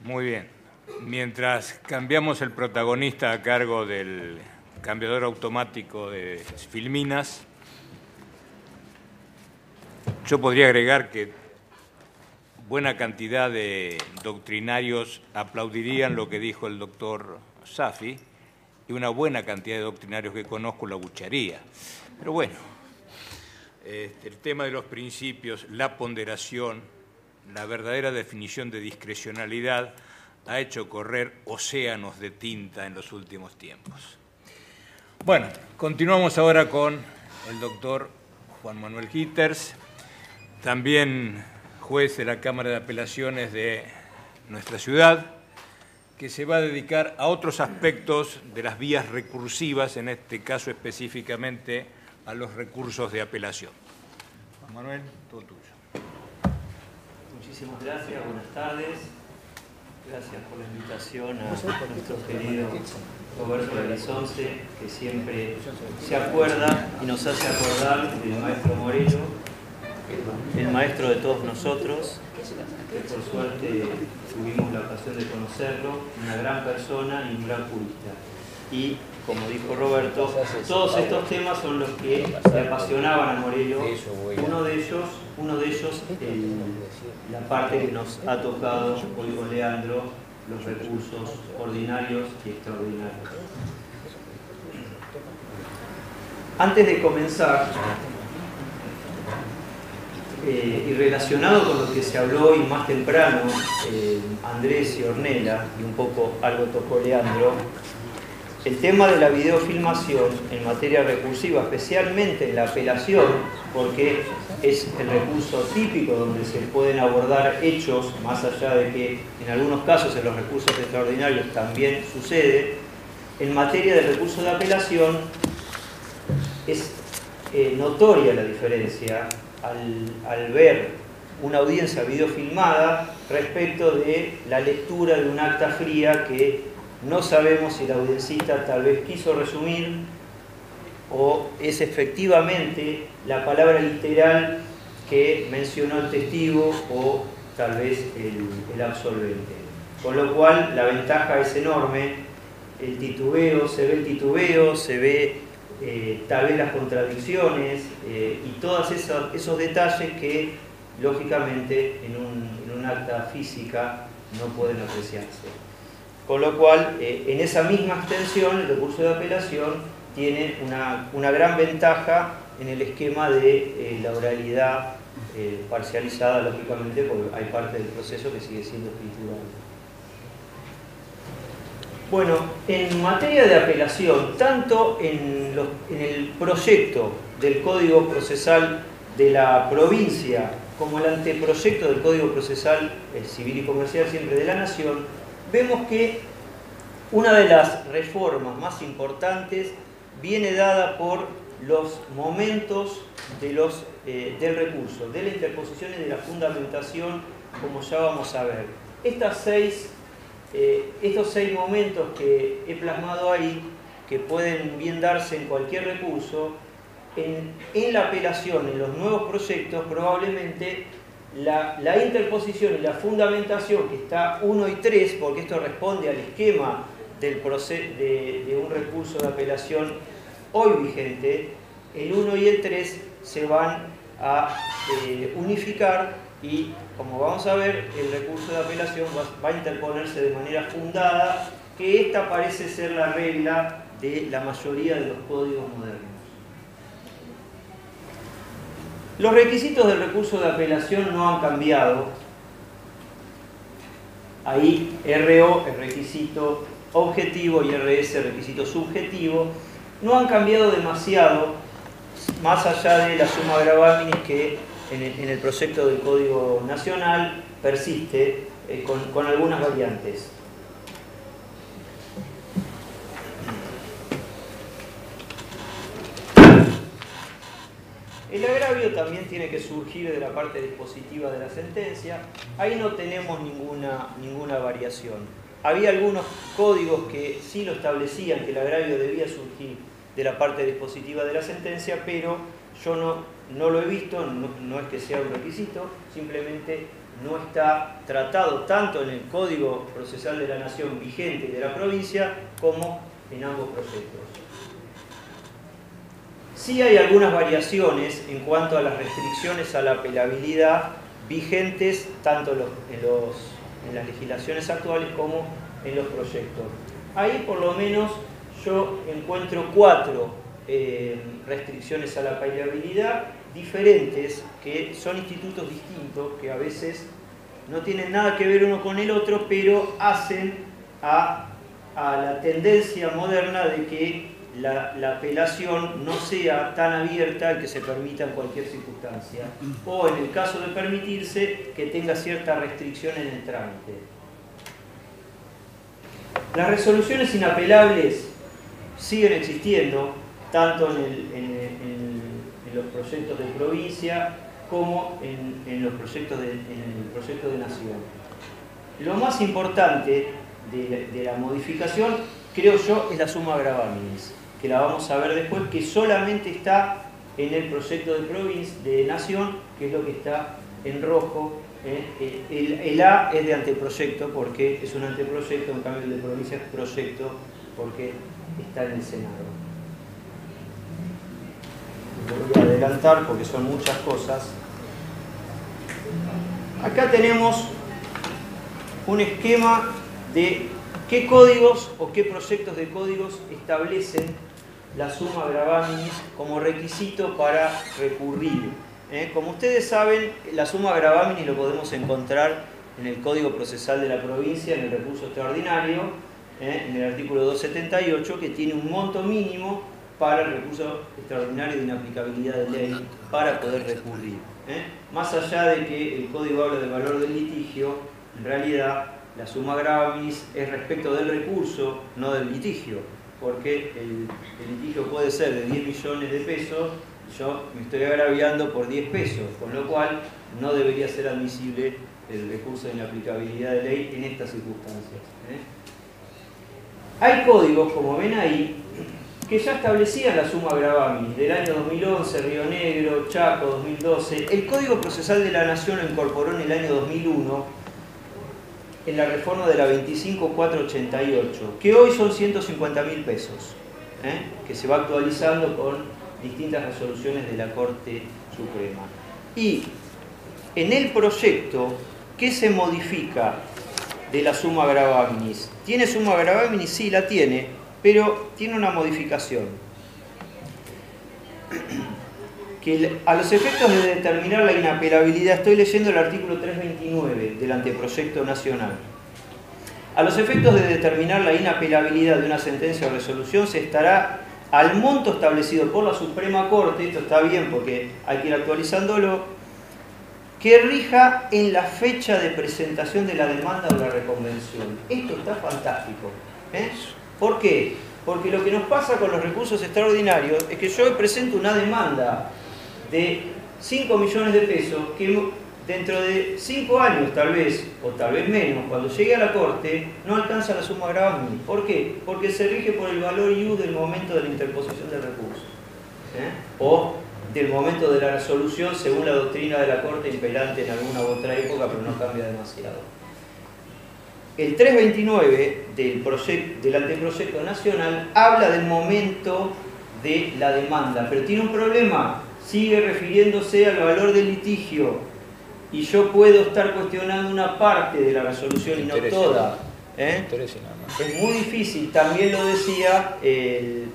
Muy bien. Mientras cambiamos el protagonista a cargo del cambiador automático de filminas, yo podría agregar que buena cantidad de doctrinarios aplaudirían lo que dijo el doctor Safi y una buena cantidad de doctrinarios que conozco lo abuchearía. Pero bueno, el tema de los principios, la ponderación, la verdadera definición de discrecionalidad ha hecho correr océanos de tinta en los últimos tiempos. Bueno, continuamos ahora con el doctor Juan Manuel Hitters, también juez de la Cámara de Apelaciones de nuestra ciudad, que se va a dedicar a otros aspectos de las vías recursivas, en este caso específicamente a los recursos de apelación. Juan Manuel, todo tuyo. Muchísimas gracias, buenas tardes. Gracias por la invitación a nuestro querido Roberto Belizoncé, que siempre se acuerda y nos hace acordar del maestro Morelo, el maestro de todos nosotros, que por suerte tuvimos la ocasión de conocerlo, una gran persona y un gran jurista. Y, como dijo Roberto, todos estos temas son los que le apasionaban a Morelo. Uno de ellos la parte que nos ha tocado hoy con Leandro, los recursos ordinarios y extraordinarios. Antes de comenzar, y relacionado con lo que se habló hoy más temprano, Andrés y Ornella, y un poco algo tocó Leandro, el tema de la videofilmación en materia recursiva, especialmente en la apelación, porque es el recurso típico donde se pueden abordar hechos, más allá de que en algunos casos en los recursos extraordinarios también sucede, en materia de recursos de apelación es notoria la diferencia al ver una audiencia videofilmada respecto de la lectura de un acta fría que no sabemos si el audiencista tal vez quiso resumir o es efectivamente la palabra literal que mencionó el testigo o tal vez el absolvente. con lo cual la ventaja es enorme. El titubeo, se ve tal vez las contradicciones y todos esos detalles que lógicamente en un acta física no pueden apreciarse. Con lo cual, en esa misma extensión, el recurso de apelación tiene una gran ventaja en el esquema de la oralidad parcializada, lógicamente, porque hay parte del proceso que sigue siendo escritural. Bueno, en materia de apelación, tanto en el proyecto del Código Procesal de la provincia como el anteproyecto del Código Procesal Civil y Comercial, siempre de la Nación, vemos que una de las reformas más importantes viene dada por los momentos del recurso, de la interposición y de la fundamentación, como ya vamos a ver. Estos seis momentos que he plasmado ahí, que pueden bien darse en cualquier recurso, en la apelación, en los nuevos proyectos, probablemente la interposición y la fundamentación, que está 1 y 3, porque esto responde al esquema de un recurso de apelación hoy vigente, el 1 y el 3 se van a unificar y, como vamos a ver, el recurso de apelación va a interponerse de manera fundada, que esta parece ser la regla de la mayoría de los códigos modernos. Los requisitos del recurso de apelación no han cambiado. Ahí RO es requisito objetivo y RS requisito subjetivo. No han cambiado demasiado, más allá de la summa gravaminis que en el proyecto del Código Nacional persiste con algunas variantes. El agravio también tiene que surgir de la parte dispositiva de la sentencia. Ahí no tenemos ninguna variación. Había algunos códigos que sí lo establecían, que el agravio debía surgir de la parte dispositiva de la sentencia, pero yo no lo he visto, no es que sea un requisito, simplemente no está tratado tanto en el Código Procesal de la Nación vigente y de la provincia como en ambos proyectos. Sí hay algunas variaciones en cuanto a las restricciones a la apelabilidad vigentes tanto en las legislaciones actuales como en los proyectos. Ahí por lo menos yo encuentro 4 restricciones a la apelabilidad diferentes, que son institutos distintos, que a veces no tienen nada que ver uno con el otro, pero hacen a la tendencia moderna de que la apelación no sea tan abierta y que se permita en cualquier circunstancia, o en el caso de permitirse, que tenga cierta restricción en el trámite. Las resoluciones inapelables siguen existiendo, tanto en los proyectos de provincia como en el proyecto de nación. Lo más importante de la modificación, creo yo, es la summa gravaminis, que la vamos a ver después, que solamente está en el proyecto de nación, que es lo que está en rojo. El A es de anteproyecto, porque es un anteproyecto, en cambio el de provincia es proyecto, porque está en el Senado. Lo voy a adelantar porque son muchas cosas. Acá tenemos un esquema de qué códigos o qué proyectos de códigos establecen la summa gravaminis como requisito para recurrir. Como ustedes saben, la summa gravaminis lo podemos encontrar en el Código Procesal de la Provincia, en el recurso extraordinario, en el artículo 278, que tiene un monto mínimo para el recurso extraordinario de inaplicabilidad de ley para poder recurrir. Más allá de que el Código habla del valor del litigio, en realidad la summa gravaminis es respecto del recurso, no del litigio, porque el litigio puede ser de 10 millones de pesos, yo me estoy agraviando por 10 pesos, con lo cual no debería ser admisible el recurso de inaplicabilidad de ley en estas circunstancias. Hay códigos, como ven ahí, que ya establecían la summa gravaminis, del año 2011, Río Negro, Chaco, 2012. El Código Procesal de la Nación lo incorporó en el año 2001. en la reforma de la 25.488, que hoy son 150.000 pesos, que se va actualizando con distintas resoluciones de la Corte Suprema. Y en el proyecto, ¿qué se modifica de la summa gravaminis? ¿Tiene summa gravaminis? Sí, la tiene, pero tiene una modificación. Que a los efectos de determinar la inapelabilidad, estoy leyendo el artículo 329 del anteproyecto nacional. A los efectos de determinar la inapelabilidad de una sentencia o resolución se estará al monto establecido por la Suprema Corte, esto está bien porque hay que ir actualizándolo, que rija en la fecha de presentación de la demanda o la reconvención. Esto está fantástico. ¿Por qué? Porque lo que nos pasa con los recursos extraordinarios es que yo presento una demanda de 5 millones de pesos que dentro de 5 años tal vez, o tal vez menos, cuando llegue a la Corte, no alcanza la summa gravaminis. ¿Por qué? Porque se rige por el valor ius del momento de la interposición del recurso. O del momento de la resolución según la doctrina de la Corte imperante en alguna u otra época, pero no cambia demasiado. El 329 del anteproyecto nacional habla del momento de la demanda, pero tiene un problema, sigue refiriéndose al valor del litigio y yo puedo estar cuestionando una parte de la resolución y no toda. Es muy difícil, también lo decía el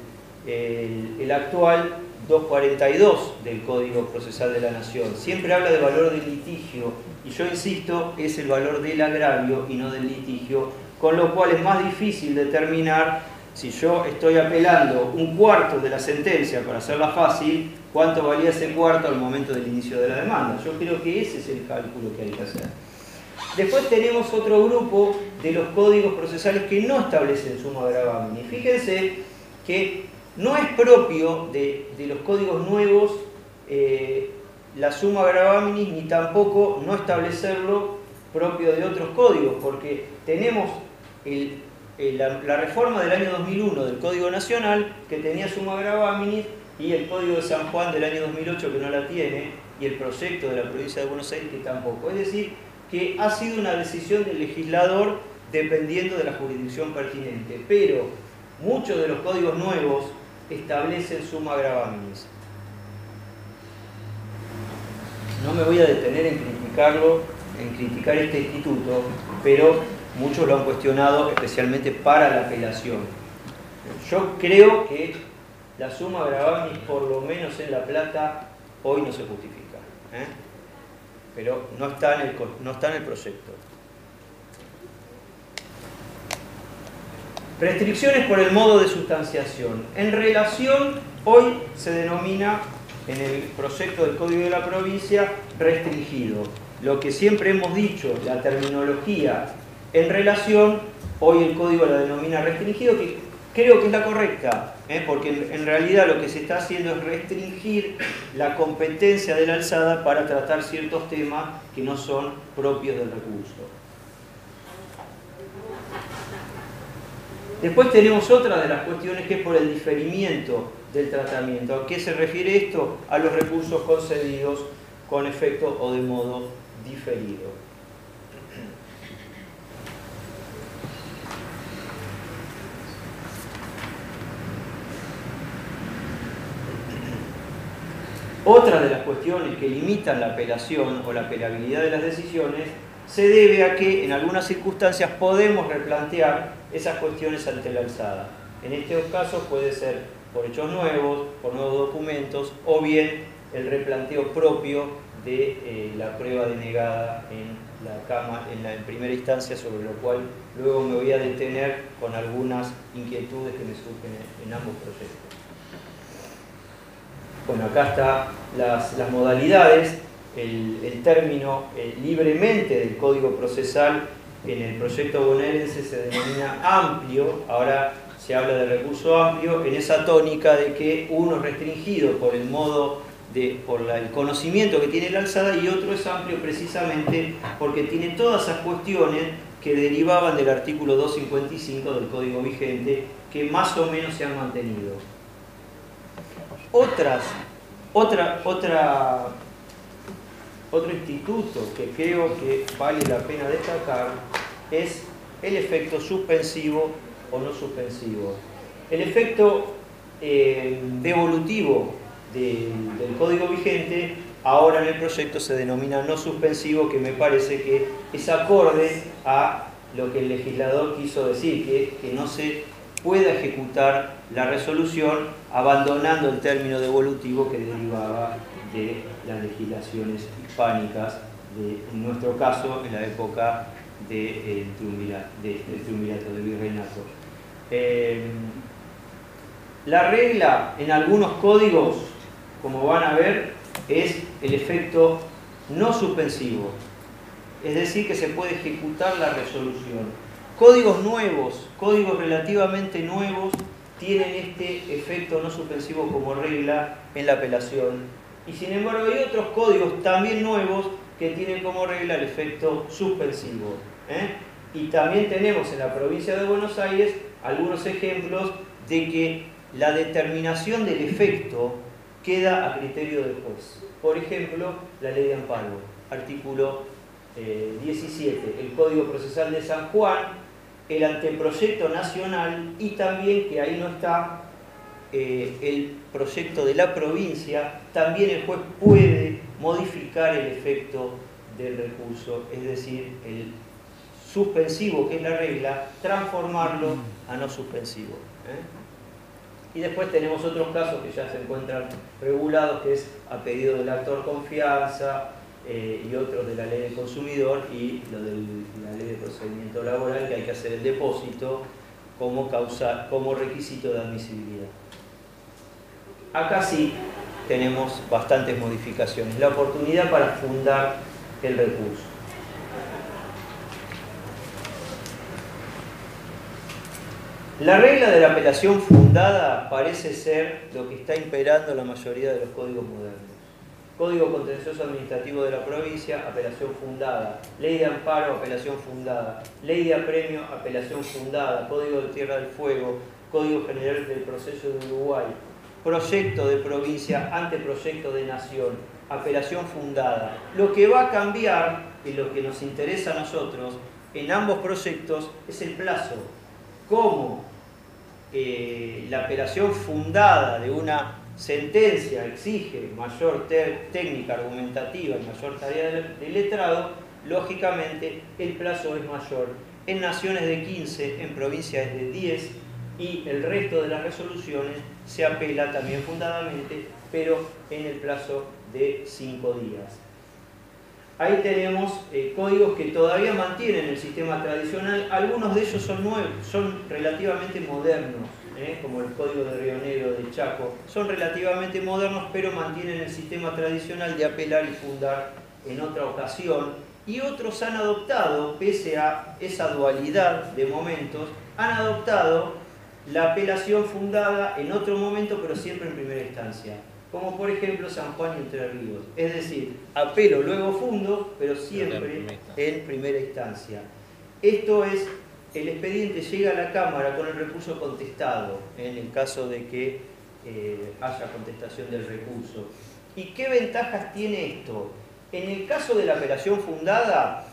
actual 242 del Código Procesal de la Nación. Siempre habla de valor del litigio y yo insisto, es el valor del agravio y no del litigio, con lo cual es más difícil determinar, si yo estoy apelando un cuarto de la sentencia para hacerla fácil, cuánto valía ese cuarto al momento del inicio de la demanda. Yo creo que ese es el cálculo que hay que hacer. Después tenemos otro grupo de los códigos procesales que no establecen summa gravaminis. Fíjense que no es propio de los códigos nuevos la summa gravaminis, ni tampoco no establecerlo propio de otros códigos, porque tenemos la reforma del año 2001 del Código Nacional que tenía summa gravaminis y el Código de San Juan del año 2008 que no la tiene y el proyecto de la provincia de Buenos Aires que tampoco. Es decir, que ha sido una decisión del legislador dependiendo de la jurisdicción pertinente, pero muchos de los códigos nuevos establecen summa gravaminis. No me voy a detener en criticar este instituto, pero muchos lo han cuestionado especialmente para la apelación. Yo creo que la summa gravaminis, por lo menos en La Plata, hoy no se justifica. Pero no está en el proyecto. Restricciones por el modo de sustanciación. En relación, hoy se denomina en el proyecto del Código de la Provincia restringido. Lo que siempre hemos dicho, la terminología en relación, hoy el Código la denomina restringido, que creo que es la correcta, porque en realidad lo que se está haciendo es restringir la competencia de la alzada para tratar ciertos temas que no son propios del recurso. Después tenemos otra de las cuestiones que es por el diferimiento del tratamiento. ¿A qué se refiere esto? A los recursos concedidos con efecto o de modo diferido. Otra de las cuestiones que limitan la apelación o la apelabilidad de las decisiones se debe a que en algunas circunstancias podemos replantear esas cuestiones ante la alzada. En estos casos puede ser por hechos nuevos, por nuevos documentos, o bien el replanteo propio de la prueba denegada en primera instancia, sobre lo cual luego me voy a detener con algunas inquietudes que me surgen en ambos proyectos. Bueno, acá están las modalidades, el término libremente del Código Procesal en el proyecto bonaerense se denomina amplio, ahora se habla de recurso amplio, en esa tónica de que uno es restringido por el modo por el conocimiento que tiene la alzada y otro es amplio precisamente porque tiene todas esas cuestiones que derivaban del artículo 255 del Código vigente que más o menos se han mantenido. Otro instituto que creo que vale la pena destacar es el efecto suspensivo o no suspensivo. El efecto devolutivo del código vigente ahora en el proyecto se denomina no suspensivo, que me parece que es acorde a lo que el legislador quiso decir, que no se pueda ejecutar la resolución abandonando el término devolutivo que derivaba de las legislaciones hispánicas, en nuestro caso en la época del triunvirato, del virreinato. La regla en algunos códigos, como van a ver, es el efecto no suspensivo, es decir, que se puede ejecutar la resolución. Códigos nuevos, códigos relativamente nuevos, tienen este efecto no suspensivo como regla en la apelación. Y sin embargo hay otros códigos también nuevos que tienen como regla el efecto suspensivo. Y también tenemos en la provincia de Buenos Aires algunos ejemplos de que la determinación del efecto queda a criterio del juez. Por ejemplo, la ley de amparo, artículo 17, el Código Procesal de San Juan, el anteproyecto nacional y también, que ahí no está, el proyecto de la provincia, también el juez puede modificar el efecto del recurso, es decir, el suspensivo, que es la regla, transformarlo a no suspensivo. Y después tenemos otros casos que ya se encuentran regulados, que es a pedido del actor confianza y otros de la ley del consumidor y lo de la ley de procedimiento laboral, que hay que hacer el depósito como requisito de admisibilidad. Acá sí tenemos bastantes modificaciones. La oportunidad para fundar el recurso. La regla de la apelación fundada parece ser lo que está imperando en la mayoría de los códigos modernos. Código Contencioso Administrativo de la Provincia, apelación fundada. Ley de Amparo, apelación fundada. Ley de Apremio, apelación fundada. Código de Tierra del Fuego, Código General del Proceso de Uruguay. Proyecto de provincia, anteproyecto de nación, apelación fundada. Lo que va a cambiar, y lo que nos interesa a nosotros, en ambos proyectos, es el plazo. Cómo la apelación fundada de una sentencia exige mayor técnica argumentativa y mayor tarea de letrado, lógicamente el plazo es mayor. En naciones de 15, en provincias de 10 y el resto de las resoluciones se apela también fundadamente, pero en el plazo de 5 días. Ahí tenemos códigos que todavía mantienen el sistema tradicional, algunos de ellos son nuevos, son relativamente modernos, como el Código de Río Negro, de Chaco, son relativamente modernos, pero mantienen el sistema tradicional de apelar y fundar en otra ocasión, y otros han adoptado, pese a esa dualidad de momentos, han adoptado la apelación fundada en otro momento, pero siempre en primera instancia. Como por ejemplo San Juan y Entre Ríos. Es decir, apelo, luego fundo, pero siempre en primera instancia. Esto es, el expediente llega a la Cámara con el recurso contestado, en el caso de que haya contestación del recurso. ¿Y qué ventajas tiene esto? En el caso de la apelación fundada,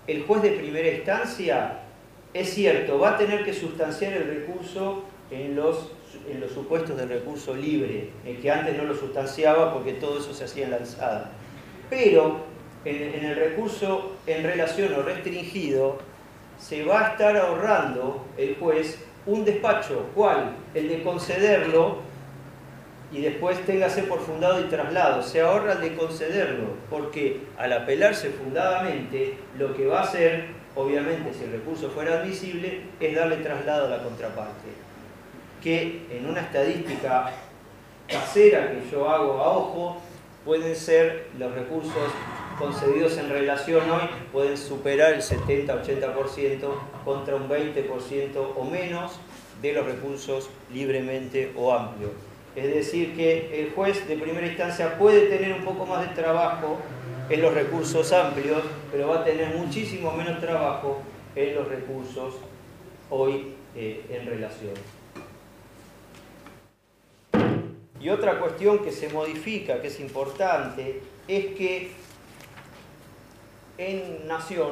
el juez de primera instancia, es cierto, va a tener que sustanciar el recurso en los supuestos de recurso libre, que antes no lo sustanciaba porque todo eso se hacía en la alzada. Pero en el recurso en relación o restringido se va a estar ahorrando el juez un despacho, ¿cuál? El de concederlo y después téngase por fundado y traslado. Se ahorra el de concederlo porque al apelarse fundadamente lo que va a hacer, obviamente si el recurso fuera admisible, es darle traslado a la contraparte, que en una estadística casera que yo hago a ojo, pueden ser los recursos concedidos en relación hoy, pueden superar el 70-80% contra un 20% o menos de los recursos libremente o amplio. Es decir, que el juez de primera instancia puede tener un poco más de trabajo en los recursos amplios, pero va a tener muchísimo menos trabajo en los recursos hoy en relación. Y otra cuestión que se modifica, que es importante, es que en nación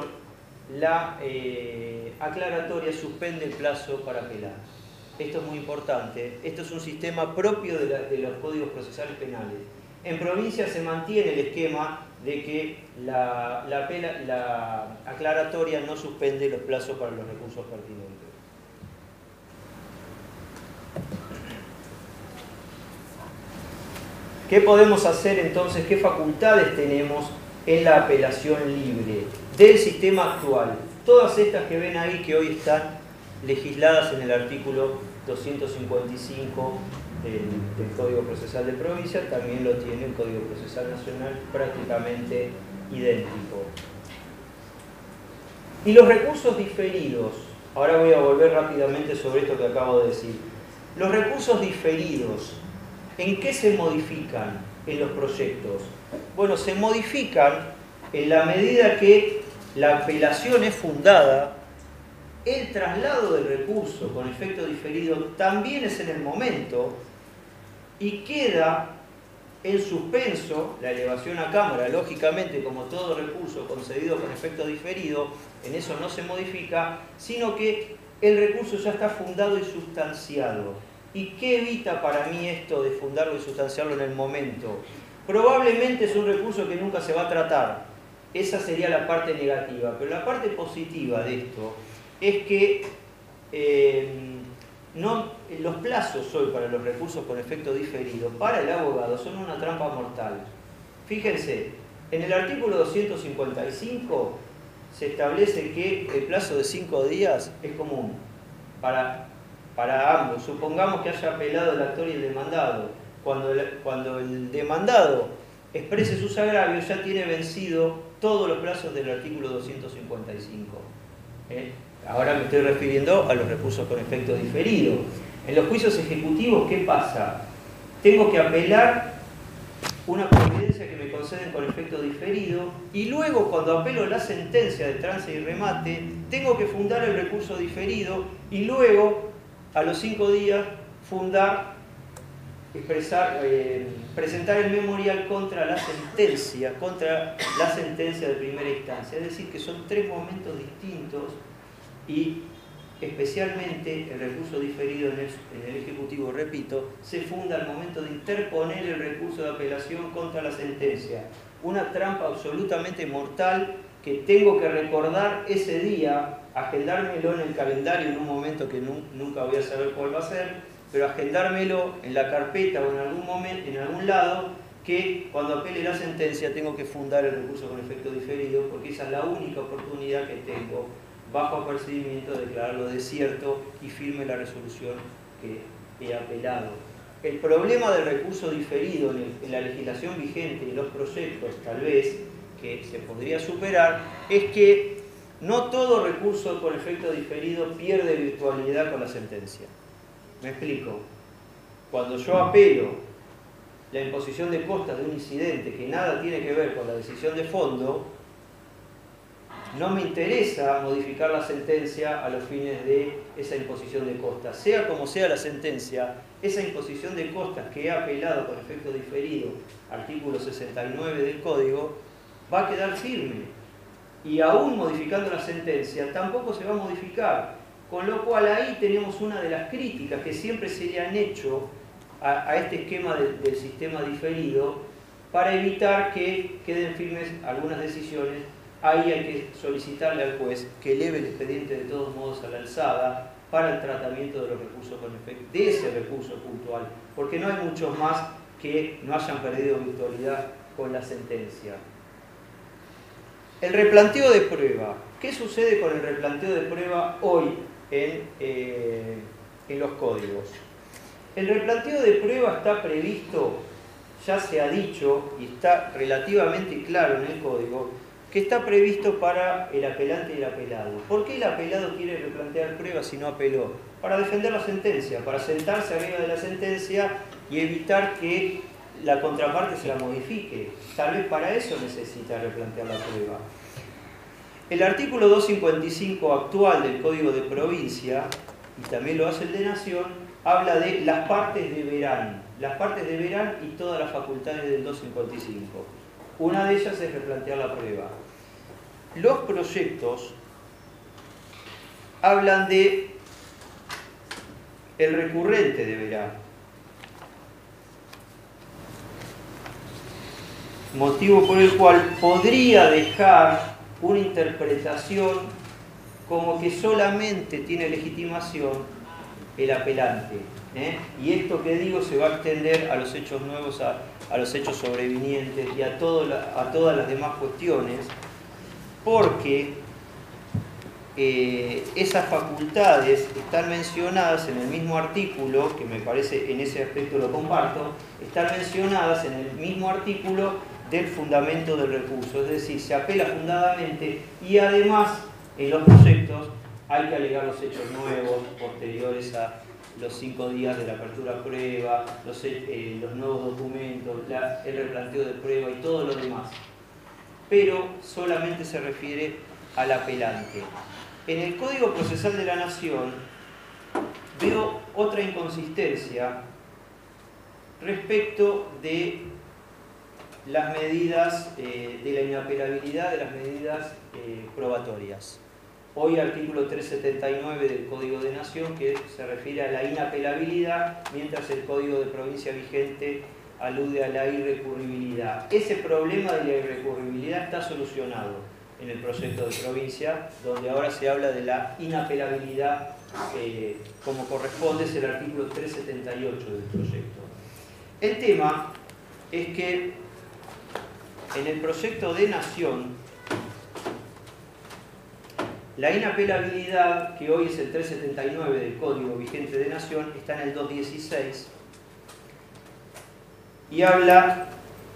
la aclaratoria suspende el plazo para apelar. Esto es muy importante. Esto es un sistema propio de los códigos procesales penales. En provincia se mantiene el esquema de que la aclaratoria no suspende los plazos para los recursos pertinentes. ¿Qué podemos hacer entonces? ¿Qué facultades tenemos en la apelación libre del sistema actual? Todas estas que ven ahí que hoy están legisladas en el artículo 255 del Código Procesal de Provincia, también lo tiene el Código Procesal Nacional, prácticamente idéntico. Y los recursos diferidos, ahora voy a volver rápidamente sobre esto que acabo de decir. Los recursos diferidos, ¿en qué se modifican en los proyectos? Bueno, se modifican en la medida que la apelación es fundada, el traslado del recurso con efecto diferido también es en el momento y queda en suspenso la elevación a cámara, lógicamente como todo recurso concedido con efecto diferido, en eso no se modifica, sino que el recurso ya está fundado y sustanciado. ¿Y qué evita para mí esto de fundarlo y sustanciarlo en el momento? Probablemente es un recurso que nunca se va a tratar. Esa sería la parte negativa. Pero la parte positiva de esto es que los plazos hoy para los recursos con efecto diferido para el abogado son una trampa mortal. Fíjense, en el artículo 255 se establece que el plazo de 5 días es común para ambos. Supongamos que haya apelado el actor y el demandado. Cuando el demandado exprese sus agravios, ya tiene vencido todos los plazos del artículo 255. Ahora me estoy refiriendo a los recursos con efecto diferido. En los juicios ejecutivos, ¿qué pasa? Tengo que apelar una providencia que me conceden con efecto diferido y luego, cuando apelo la sentencia de trance y remate, tengo que fundar el recurso diferido y luego, a los 5 días, presentar el memorial contra la sentencia de primera instancia. Es decir, que son 3 momentos distintos y especialmente el recurso diferido en el Ejecutivo, repito, se funda al momento de interponer el recurso de apelación contra la sentencia. Una trampa absolutamente mortal que tengo que recordar ese día, agendármelo en el calendario en un momento que nunca voy a saber cuál va a ser, pero agendármelo en la carpeta o en algún momento, en algún lado, que cuando apele la sentencia tengo que fundar el recurso con efecto diferido, porque esa es la única oportunidad que tengo, bajo apercibimiento, de declararlo desierto y firme la resolución que he apelado. El problema del recurso diferido en la legislación vigente y los proyectos, tal vez, que se podría superar, es que no todo recurso con efecto diferido pierde virtualidad con la sentencia. Me explico. Cuando yo apelo la imposición de costas de un incidente que nada tiene que ver con la decisión de fondo, no me interesa modificar la sentencia a los fines de esa imposición de costas. Sea como sea la sentencia, esa imposición de costas que he apelado con efecto diferido, artículo 69 del Código, va a quedar firme. Y aún modificando la sentencia, tampoco se va a modificar. Con lo cual ahí tenemos una de las críticas que siempre se le han hecho a este esquema del sistema diferido para evitar que queden firmes algunas decisiones. Ahí hay que solicitarle al juez que eleve el expediente de todos modos a la alzada para el tratamiento de los recursos con efecto, de ese recurso puntual, porque no hay muchos más que no hayan perdido virtualidad con la sentencia. El replanteo de prueba. ¿Qué sucede con el replanteo de prueba hoy en los códigos? El replanteo de prueba está previsto, ya se ha dicho y está relativamente claro en el código, que está previsto para el apelante y el apelado. ¿Por qué el apelado quiere replantear pruebas si no apeló? Para defender la sentencia, para sentarse arriba de la sentencia y evitar que la contraparte se la modifique. Tal vez para eso necesita replantear la prueba. El artículo 255 actual del Código de Provincia, y también lo hace el de Nación, habla de las partes deberán. Las partes deberán y todas las facultades del 255. Una de ellas es replantear la prueba. Los proyectos hablan de el recurrente deberá. Motivo por el cual podría dejar una interpretación como que solamente tiene legitimación el apelante. Y esto que digo se va a extender a los hechos nuevos, a los hechos sobrevinientes y a todas las demás cuestiones, porque esas facultades están mencionadas en el mismo artículo, que me parece en ese aspecto lo comparto, están mencionadas en el mismo artículo del fundamento del recurso, es decir, se apela fundadamente y además en los proyectos hay que alegar los hechos nuevos posteriores a los 5 días de la apertura a prueba, los nuevos documentos, el replanteo de prueba y todo lo demás. Pero solamente se refiere al apelante. En el Código Procesal de la Nación veo otra inconsistencia respecto de las medidas de la inapelabilidad de las medidas probatorias. Hoy artículo 379 del Código de Nación, que se refiere a la inapelabilidad, mientras el Código de Provincia vigente alude a la irrecurribilidad. Ese problema de la irrecurribilidad está solucionado en el proyecto de provincia, donde ahora se habla de la inapelabilidad como corresponde, es el artículo 378 del proyecto. El tema es que en el proyecto de Nación, la inapelabilidad, que hoy es el 379 del Código vigente de Nación, está en el 216 y habla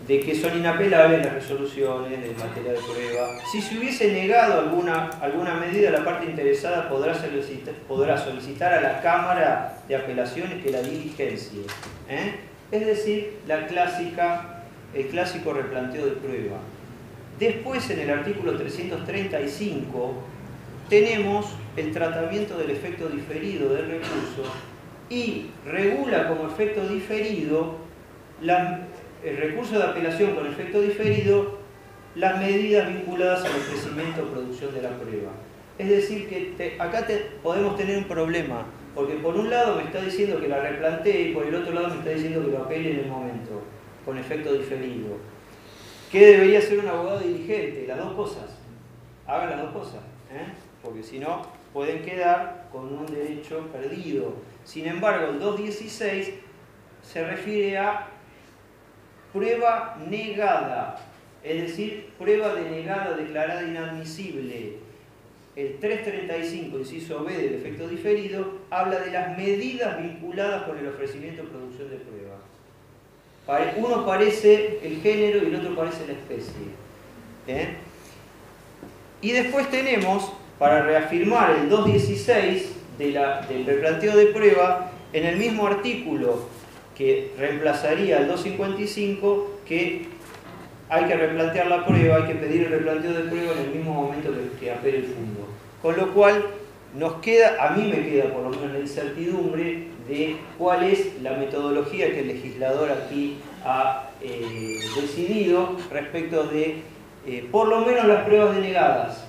de que son inapelables las resoluciones de materia de prueba. Si se hubiese negado alguna medida, la parte interesada podrá solicitar a la Cámara de Apelaciones que la diligencie. Es decir, el clásico replanteo de prueba. Después, en el artículo 335, tenemos el tratamiento del efecto diferido del recurso y regula como efecto diferido el recurso de apelación con efecto diferido las medidas vinculadas al ofrecimiento o producción de la prueba. Es decir, que acá podemos tener un problema, porque por un lado me está diciendo que la replantee y por el otro lado me está diciendo que lo apele en el momento, con efecto diferido. ¿Qué debería ser un abogado diligente? Las dos cosas. Hagan las dos cosas, porque si no pueden quedar con un derecho perdido. Sin embargo, el 216 se refiere a prueba negada, es decir, prueba denegada, declarada inadmisible. El 335, inciso B del efecto diferido, habla de las medidas vinculadas con el ofrecimiento o producción de prueba. Uno parece el género y el otro parece la especie. Y después tenemos, para reafirmar el 216 del replanteo de prueba, en el mismo artículo que reemplazaría el 255, que hay que replantear la prueba, hay que pedir el replanteo de prueba en el mismo momento que apele el fondo. Con lo cual, a mí me queda por lo menos la incertidumbre de cuál es la metodología que el legislador aquí ha decidido respecto de, por lo menos las pruebas denegadas.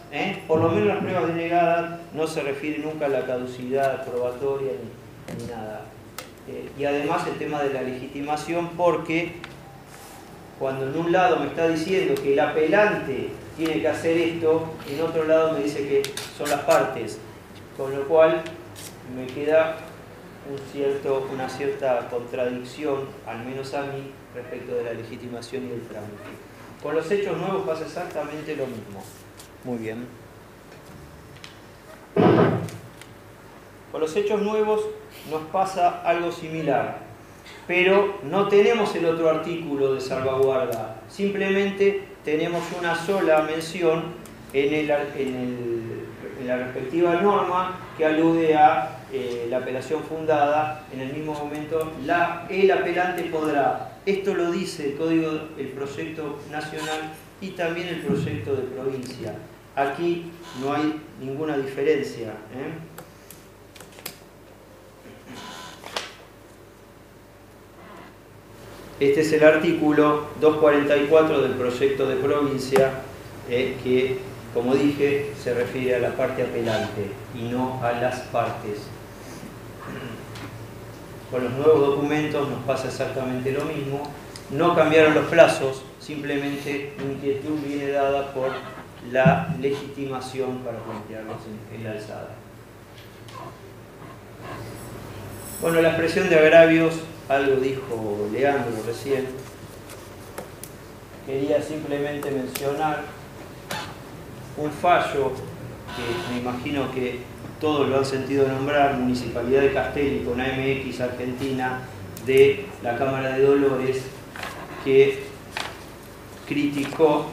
Por lo menos las pruebas denegadas no se refiere nunca a la caducidad probatoria ni nada. Y además el tema de la legitimación, porque cuando en un lado me está diciendo que el apelante tiene que hacer esto, en otro lado me dice que son las partes, con lo cual me queda una cierta contradicción, al menos a mí, respecto de la legitimación y del trámite. Con los hechos nuevos pasa exactamente lo mismo. Muy bien. Con los hechos nuevos nos pasa algo similar, pero no tenemos el otro artículo de salvaguarda, simplemente tenemos una sola mención en la respectiva norma que alude a la apelación fundada. En el mismo momento el apelante podrá, esto lo dice el proyecto nacional y también el proyecto de provincia. Aquí no hay ninguna diferencia. Este es el artículo 244 del proyecto de provincia que como dije, se refiere a la parte apelante y no a las partes. Con los nuevos documentos nos pasa exactamente lo mismo. No cambiaron los plazos, simplemente la inquietud viene dada por la legitimación para plantearlos en la alzada. Bueno, la expresión de agravios, algo dijo Leandro recién. Quería simplemente mencionar un fallo que me imagino que todos lo han sentido nombrar, Municipalidad de Castelli con AMX Argentina, de la Cámara de Dolores, que criticó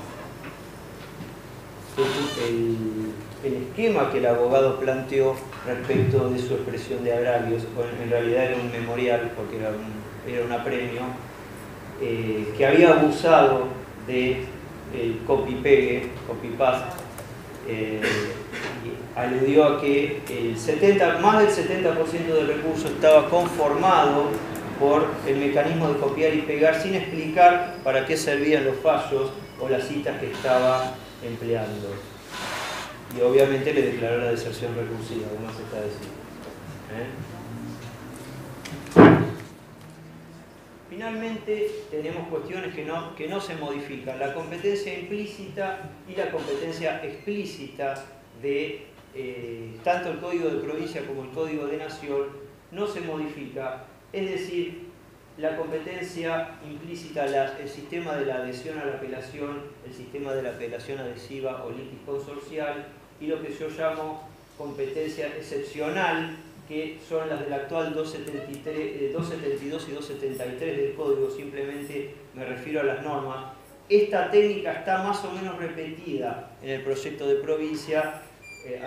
el esquema que el abogado planteó respecto de su expresión de agravios. Bueno, en realidad era un memorial, porque era un apremio, que había abusado de copy-pegue, copy-paste, y aludió a que más del 70% del recurso estaba conformado por el mecanismo de copiar y pegar sin explicar para qué servían los fallos o las citas que estaba empleando. Y obviamente le declaró la deserción recursiva, como se está diciendo. Finalmente tenemos cuestiones que no se modifican. La competencia implícita y la competencia explícita de tanto el Código de Provincia como el Código de Nación no se modifica. Es decir, la competencia implícita, el sistema de la adhesión a la apelación, el sistema de la apelación adhesiva o litis consorcial, y lo que yo llamo competencia excepcional, que son las del actual 272 y 273 del Código, simplemente me refiero a las normas. Esta técnica está más o menos repetida en el proyecto de provincia,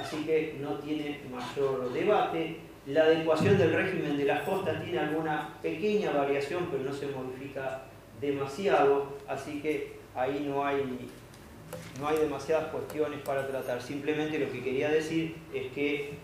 así que no tiene mayor debate. La adecuación del régimen de las costas tiene alguna pequeña variación, pero no se modifica demasiado, así que ahí no hay demasiadas cuestiones para tratar. Simplemente lo que quería decir es que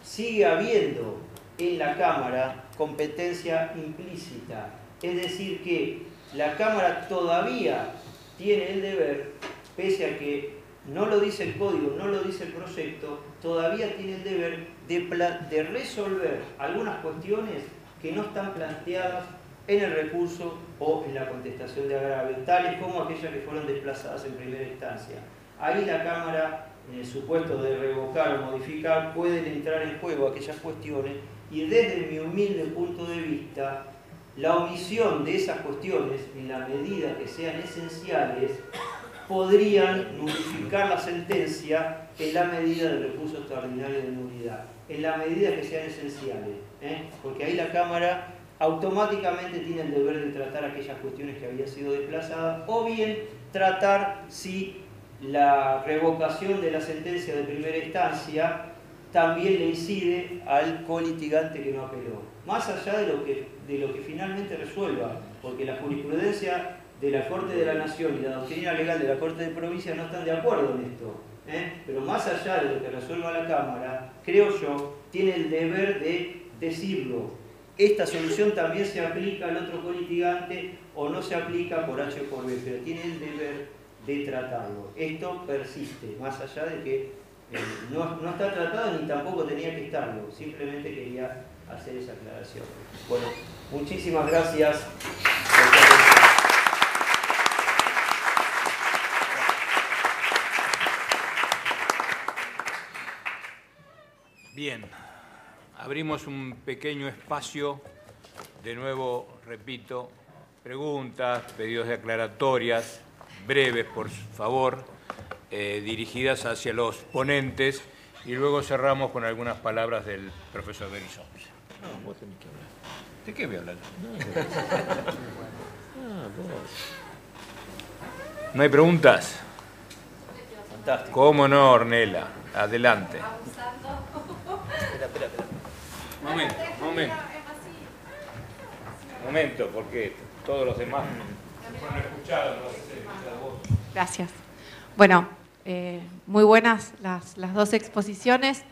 sigue habiendo en la Cámara competencia implícita, es decir que la Cámara todavía tiene el deber, pese a que no lo dice el Código, no lo dice el proyecto, todavía tiene el deber de resolver algunas cuestiones que no están planteadas en el recurso o en la contestación de agravio, tales como aquellas que fueron desplazadas en primera instancia. Ahí la Cámara, en el supuesto de revocar o modificar, pueden entrar en juego aquellas cuestiones, y desde mi humilde punto de vista, la omisión de esas cuestiones, en la medida que sean esenciales, podrían nulificar la sentencia en la medida del recurso extraordinario de nulidad, en la medida que sean esenciales, porque ahí la Cámara automáticamente tiene el deber de tratar aquellas cuestiones que habían sido desplazadas, o bien tratar si la revocación de la sentencia de primera instancia también le incide al colitigante que no apeló, más allá de lo que finalmente resuelva, porque la jurisprudencia de la Corte de la Nación y la doctrina legal de la Corte de Provincia no están de acuerdo en esto, pero más allá de lo que resuelva la Cámara, creo yo, tiene el deber de decirlo. Esta solución también se aplica al otro colitigante o no se aplica por H o por B, pero tiene el deber de tratarlo. Esto persiste, más allá de que no está tratado ni tampoco tenía que estarlo. Simplemente quería hacer esa aclaración. Bueno, muchísimas gracias. Bien, abrimos un pequeño espacio, de nuevo, repito, preguntas, pedidos de aclaratorias, breves, por favor, dirigidas hacia los ponentes, y luego cerramos con algunas palabras del profesor Berizonce. No, vos tenés que hablar. ¿De qué voy a hablar? Vos. ¿No hay preguntas? Fantástico. ¿Cómo no, Ornella? Adelante. Espera. Momento, porque todos los demás fueron escuchados. Gracias. Bueno, muy buenas las dos exposiciones.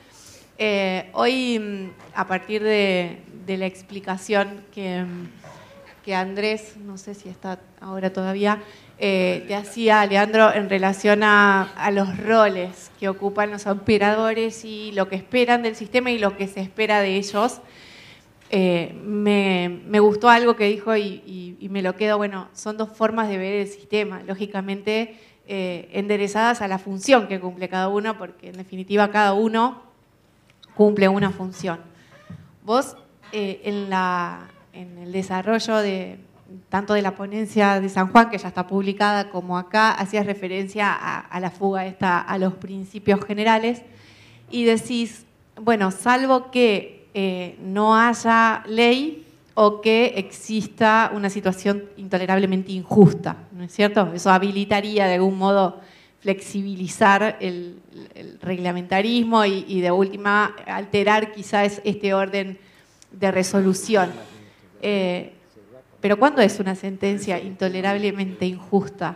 Hoy, a partir de la explicación que Andrés, no sé si está ahora todavía, te hacía, Leandro, en relación a los roles que ocupan los operadores y lo que esperan del sistema y lo que se espera de ellos. Me gustó algo que dijo y me lo quedo, bueno, son dos formas de ver el sistema, lógicamente enderezadas a la función que cumple cada uno, porque en definitiva cada uno cumple una función. Vos, en el desarrollo tanto de la ponencia de San Juan, que ya está publicada, como acá, hacías referencia a la fuga esta, a los principios generales, y decís, bueno, salvo que no haya ley o que exista una situación intolerablemente injusta, ¿no es cierto? Eso habilitaría de algún modo flexibilizar el reglamentarismo y de última alterar quizás este orden de resolución. Pero ¿cuándo es una sentencia intolerablemente injusta?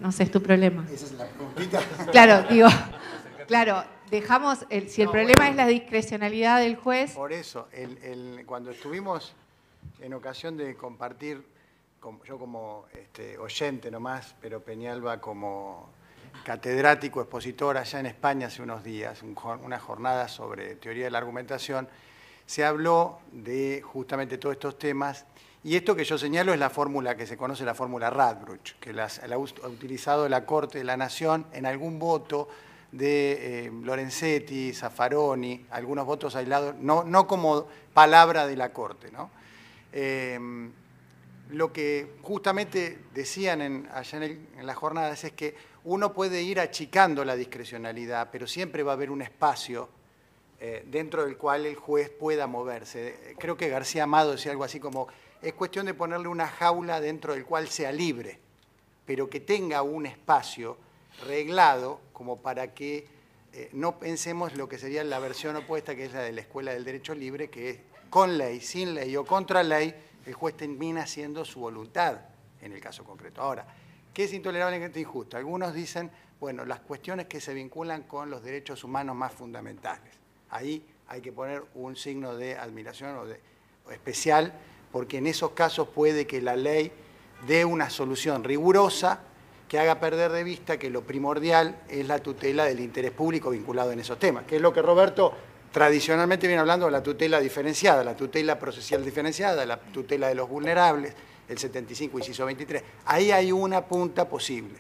No sé, es tu problema. Esa es la preguntita. Claro, digo, claro, dejamos, si el problema es la discrecionalidad del juez. Por eso, cuando estuvimos en ocasión de compartir, yo como oyente nomás, pero Peñalba como catedrático, expositor allá en España hace unos días, una jornada sobre teoría de la argumentación, se habló de justamente todos estos temas, y esto que yo señalo es la fórmula que se conoce, la fórmula Radbruch, que la ha utilizado la Corte de la Nación en algún voto de Lorenzetti, Zaffaroni, algunos votos aislados, no como palabra de la Corte, ¿no? Lo que justamente decían allá en las jornadas es que uno puede ir achicando la discrecionalidad, pero siempre va a haber un espacio dentro del cual el juez pueda moverse. Creo que García Amado decía algo así como, es cuestión de ponerle una jaula dentro del cual sea libre, pero que tenga un espacio reglado como para que no pensemos lo que sería la versión opuesta, que es la de la Escuela del Derecho Libre, que es con ley, sin ley o contra ley, el juez termina haciendo su voluntad en el caso concreto. Ahora, ¿qué es intolerablemente injusto? Algunos dicen, bueno, las cuestiones que se vinculan con los derechos humanos más fundamentales. Ahí hay que poner un signo de admiración o especial, porque en esos casos puede que la ley dé una solución rigurosa que haga perder de vista que lo primordial es la tutela del interés público vinculado en esos temas, que es lo que Roberto tradicionalmente viene hablando de la tutela diferenciada, la tutela procesal diferenciada, la tutela de los vulnerables, el 75, inciso 23. Ahí hay una punta posible.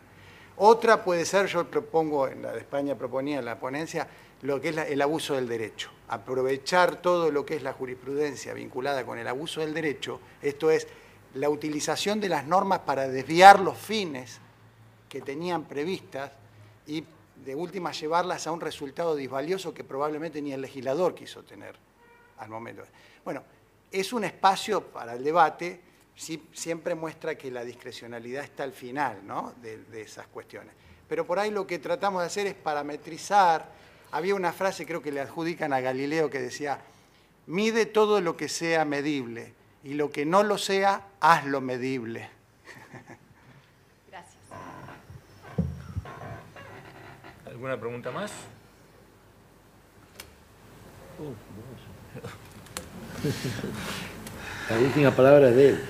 Otra puede ser, yo propongo, en la de España proponía en la ponencia, lo que es el abuso del derecho. Aprovechar todo lo que es la jurisprudencia vinculada con el abuso del derecho, esto es, la utilización de las normas para desviar los fines que tenían previstas y de última llevarlas a un resultado disvalioso que probablemente ni el legislador quiso tener al momento. Bueno, es un espacio para el debate, siempre muestra que la discrecionalidad está al final, ¿no?, de esas cuestiones. Pero por ahí lo que tratamos de hacer es parametrizar. Había una frase, creo que le adjudican a Galileo, que decía, mide todo lo que sea medible y lo que no lo sea, hazlo medible. Gracias. ¿Alguna pregunta más? La última palabra es de él.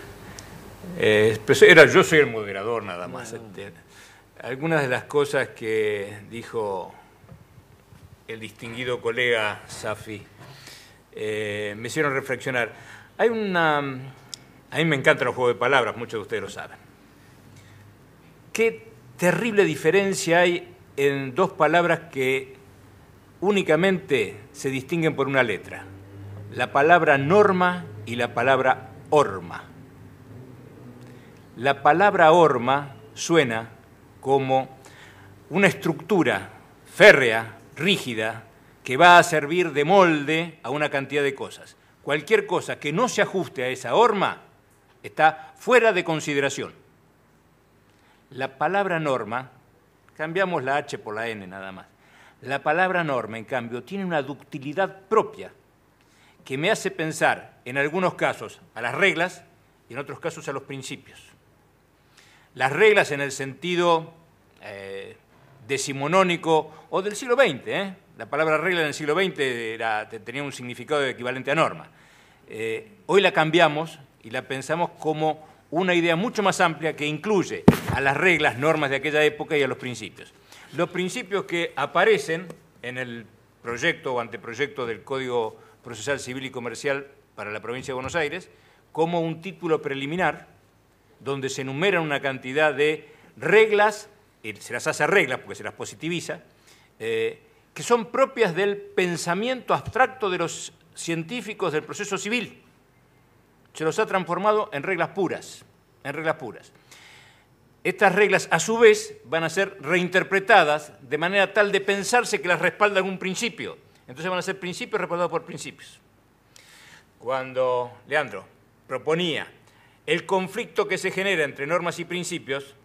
Yo soy el moderador nada más. Algunas de las cosas que dijo el distinguido colega Safi me hicieron reflexionar. A mí me encantan los juegos de palabras, muchos de ustedes lo saben. Qué terrible diferencia hay en dos palabras que únicamente se distinguen por una letra. La palabra norma y la palabra horma. La palabra horma suena como una estructura férrea, rígida, que va a servir de molde a una cantidad de cosas. Cualquier cosa que no se ajuste a esa horma está fuera de consideración. La palabra norma, cambiamos la H por la N nada más. La palabra norma, en cambio, tiene una ductilidad propia que me hace pensar, en algunos casos, a las reglas y en otros casos a los principios. Las reglas en el sentido decimonónico o del siglo XX, La palabra regla en el siglo XX tenía un significado equivalente a norma. Hoy la cambiamos y la pensamos como una idea mucho más amplia que incluye a las reglas, normas de aquella época y a los principios. Los principios que aparecen en el proyecto o anteproyecto del Código Procesal Civil y Comercial para la provincia de Buenos Aires, como un título preliminar, donde se enumeran una cantidad de reglas, se las hace reglas porque se las positiviza, que son propias del pensamiento abstracto de los científicos del proceso civil. Se los ha transformado en reglas puras, Estas reglas, a su vez, van a ser reinterpretadas de manera tal de pensarse que las respalda algún principio. Entonces van a ser principios respaldados por principios. Cuando Leandro proponía el conflicto que se genera entre normas y principios,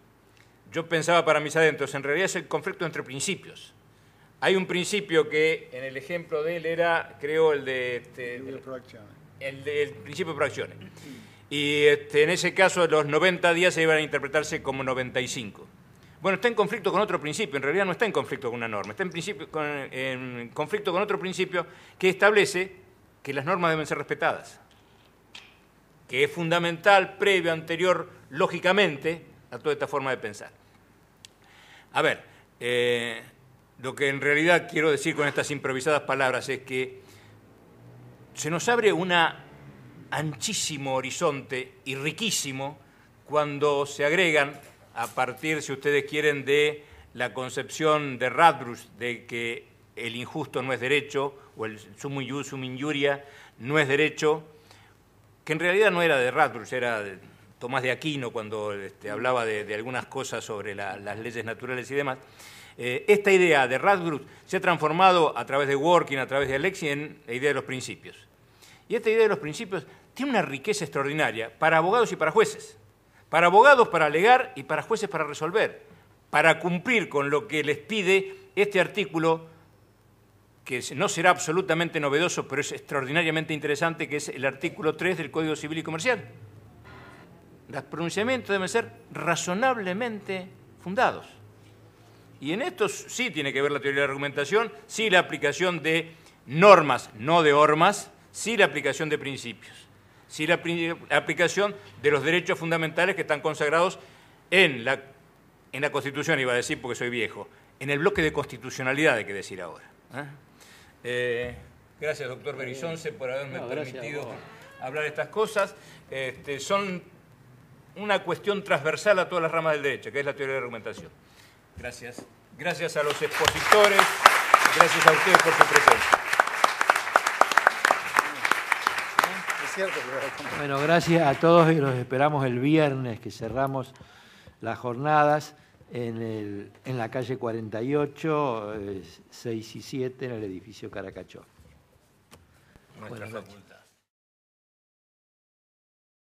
yo pensaba para mis adentros, en realidad es el conflicto entre principios. Hay un principio que, en el ejemplo de él, era, creo, el del principio de proacciones. Y en ese caso, los 90 días se iban a interpretarse como 95. Bueno, está en conflicto con otro principio, en realidad no está en conflicto con una norma, está en conflicto con otro principio que establece que las normas deben ser respetadas, que es fundamental, previo, anterior, lógicamente, a toda esta forma de pensar. A ver, lo que en realidad quiero decir con estas improvisadas palabras es que se nos abre un anchísimo horizonte y riquísimo cuando se agregan, a partir, si ustedes quieren, de la concepción de Radbruch de que el injusto no es derecho, o el sum injuria no es derecho, que en realidad no era de Radbruch, era de Tomás de Aquino cuando hablaba de algunas cosas sobre las leyes naturales y demás. Esta idea de Radbruch se ha transformado a través de Dworkin, a través de Alexis, en la idea de los principios. Y esta idea de los principios tiene una riqueza extraordinaria para abogados y para jueces. Para abogados para alegar y para jueces para resolver, para cumplir con lo que les pide este artículo, que no será absolutamente novedoso, pero es extraordinariamente interesante, que es el artículo 3 del Código Civil y Comercial. Los pronunciamientos deben ser razonablemente fundados. Y en esto sí tiene que ver la teoría de la argumentación, sí la aplicación de normas, no de hormas, sí la aplicación de principios, sí la aplicación de los derechos fundamentales que están consagrados en la Constitución, iba a decir porque soy viejo, en el bloque de constitucionalidad, hay que decir ahora. Gracias, doctor Berizonce, por haberme permitido hablar de estas cosas. Son una cuestión transversal a todas las ramas del derecho, que es la teoría de la argumentación. Gracias. Gracias a los expositores, gracias a ustedes por su presencia. Bueno, gracias a todos y los esperamos el viernes, que cerramos las jornadas en la calle 48, 6 y 7, en el edificio Caracachó. Nuestra facultad.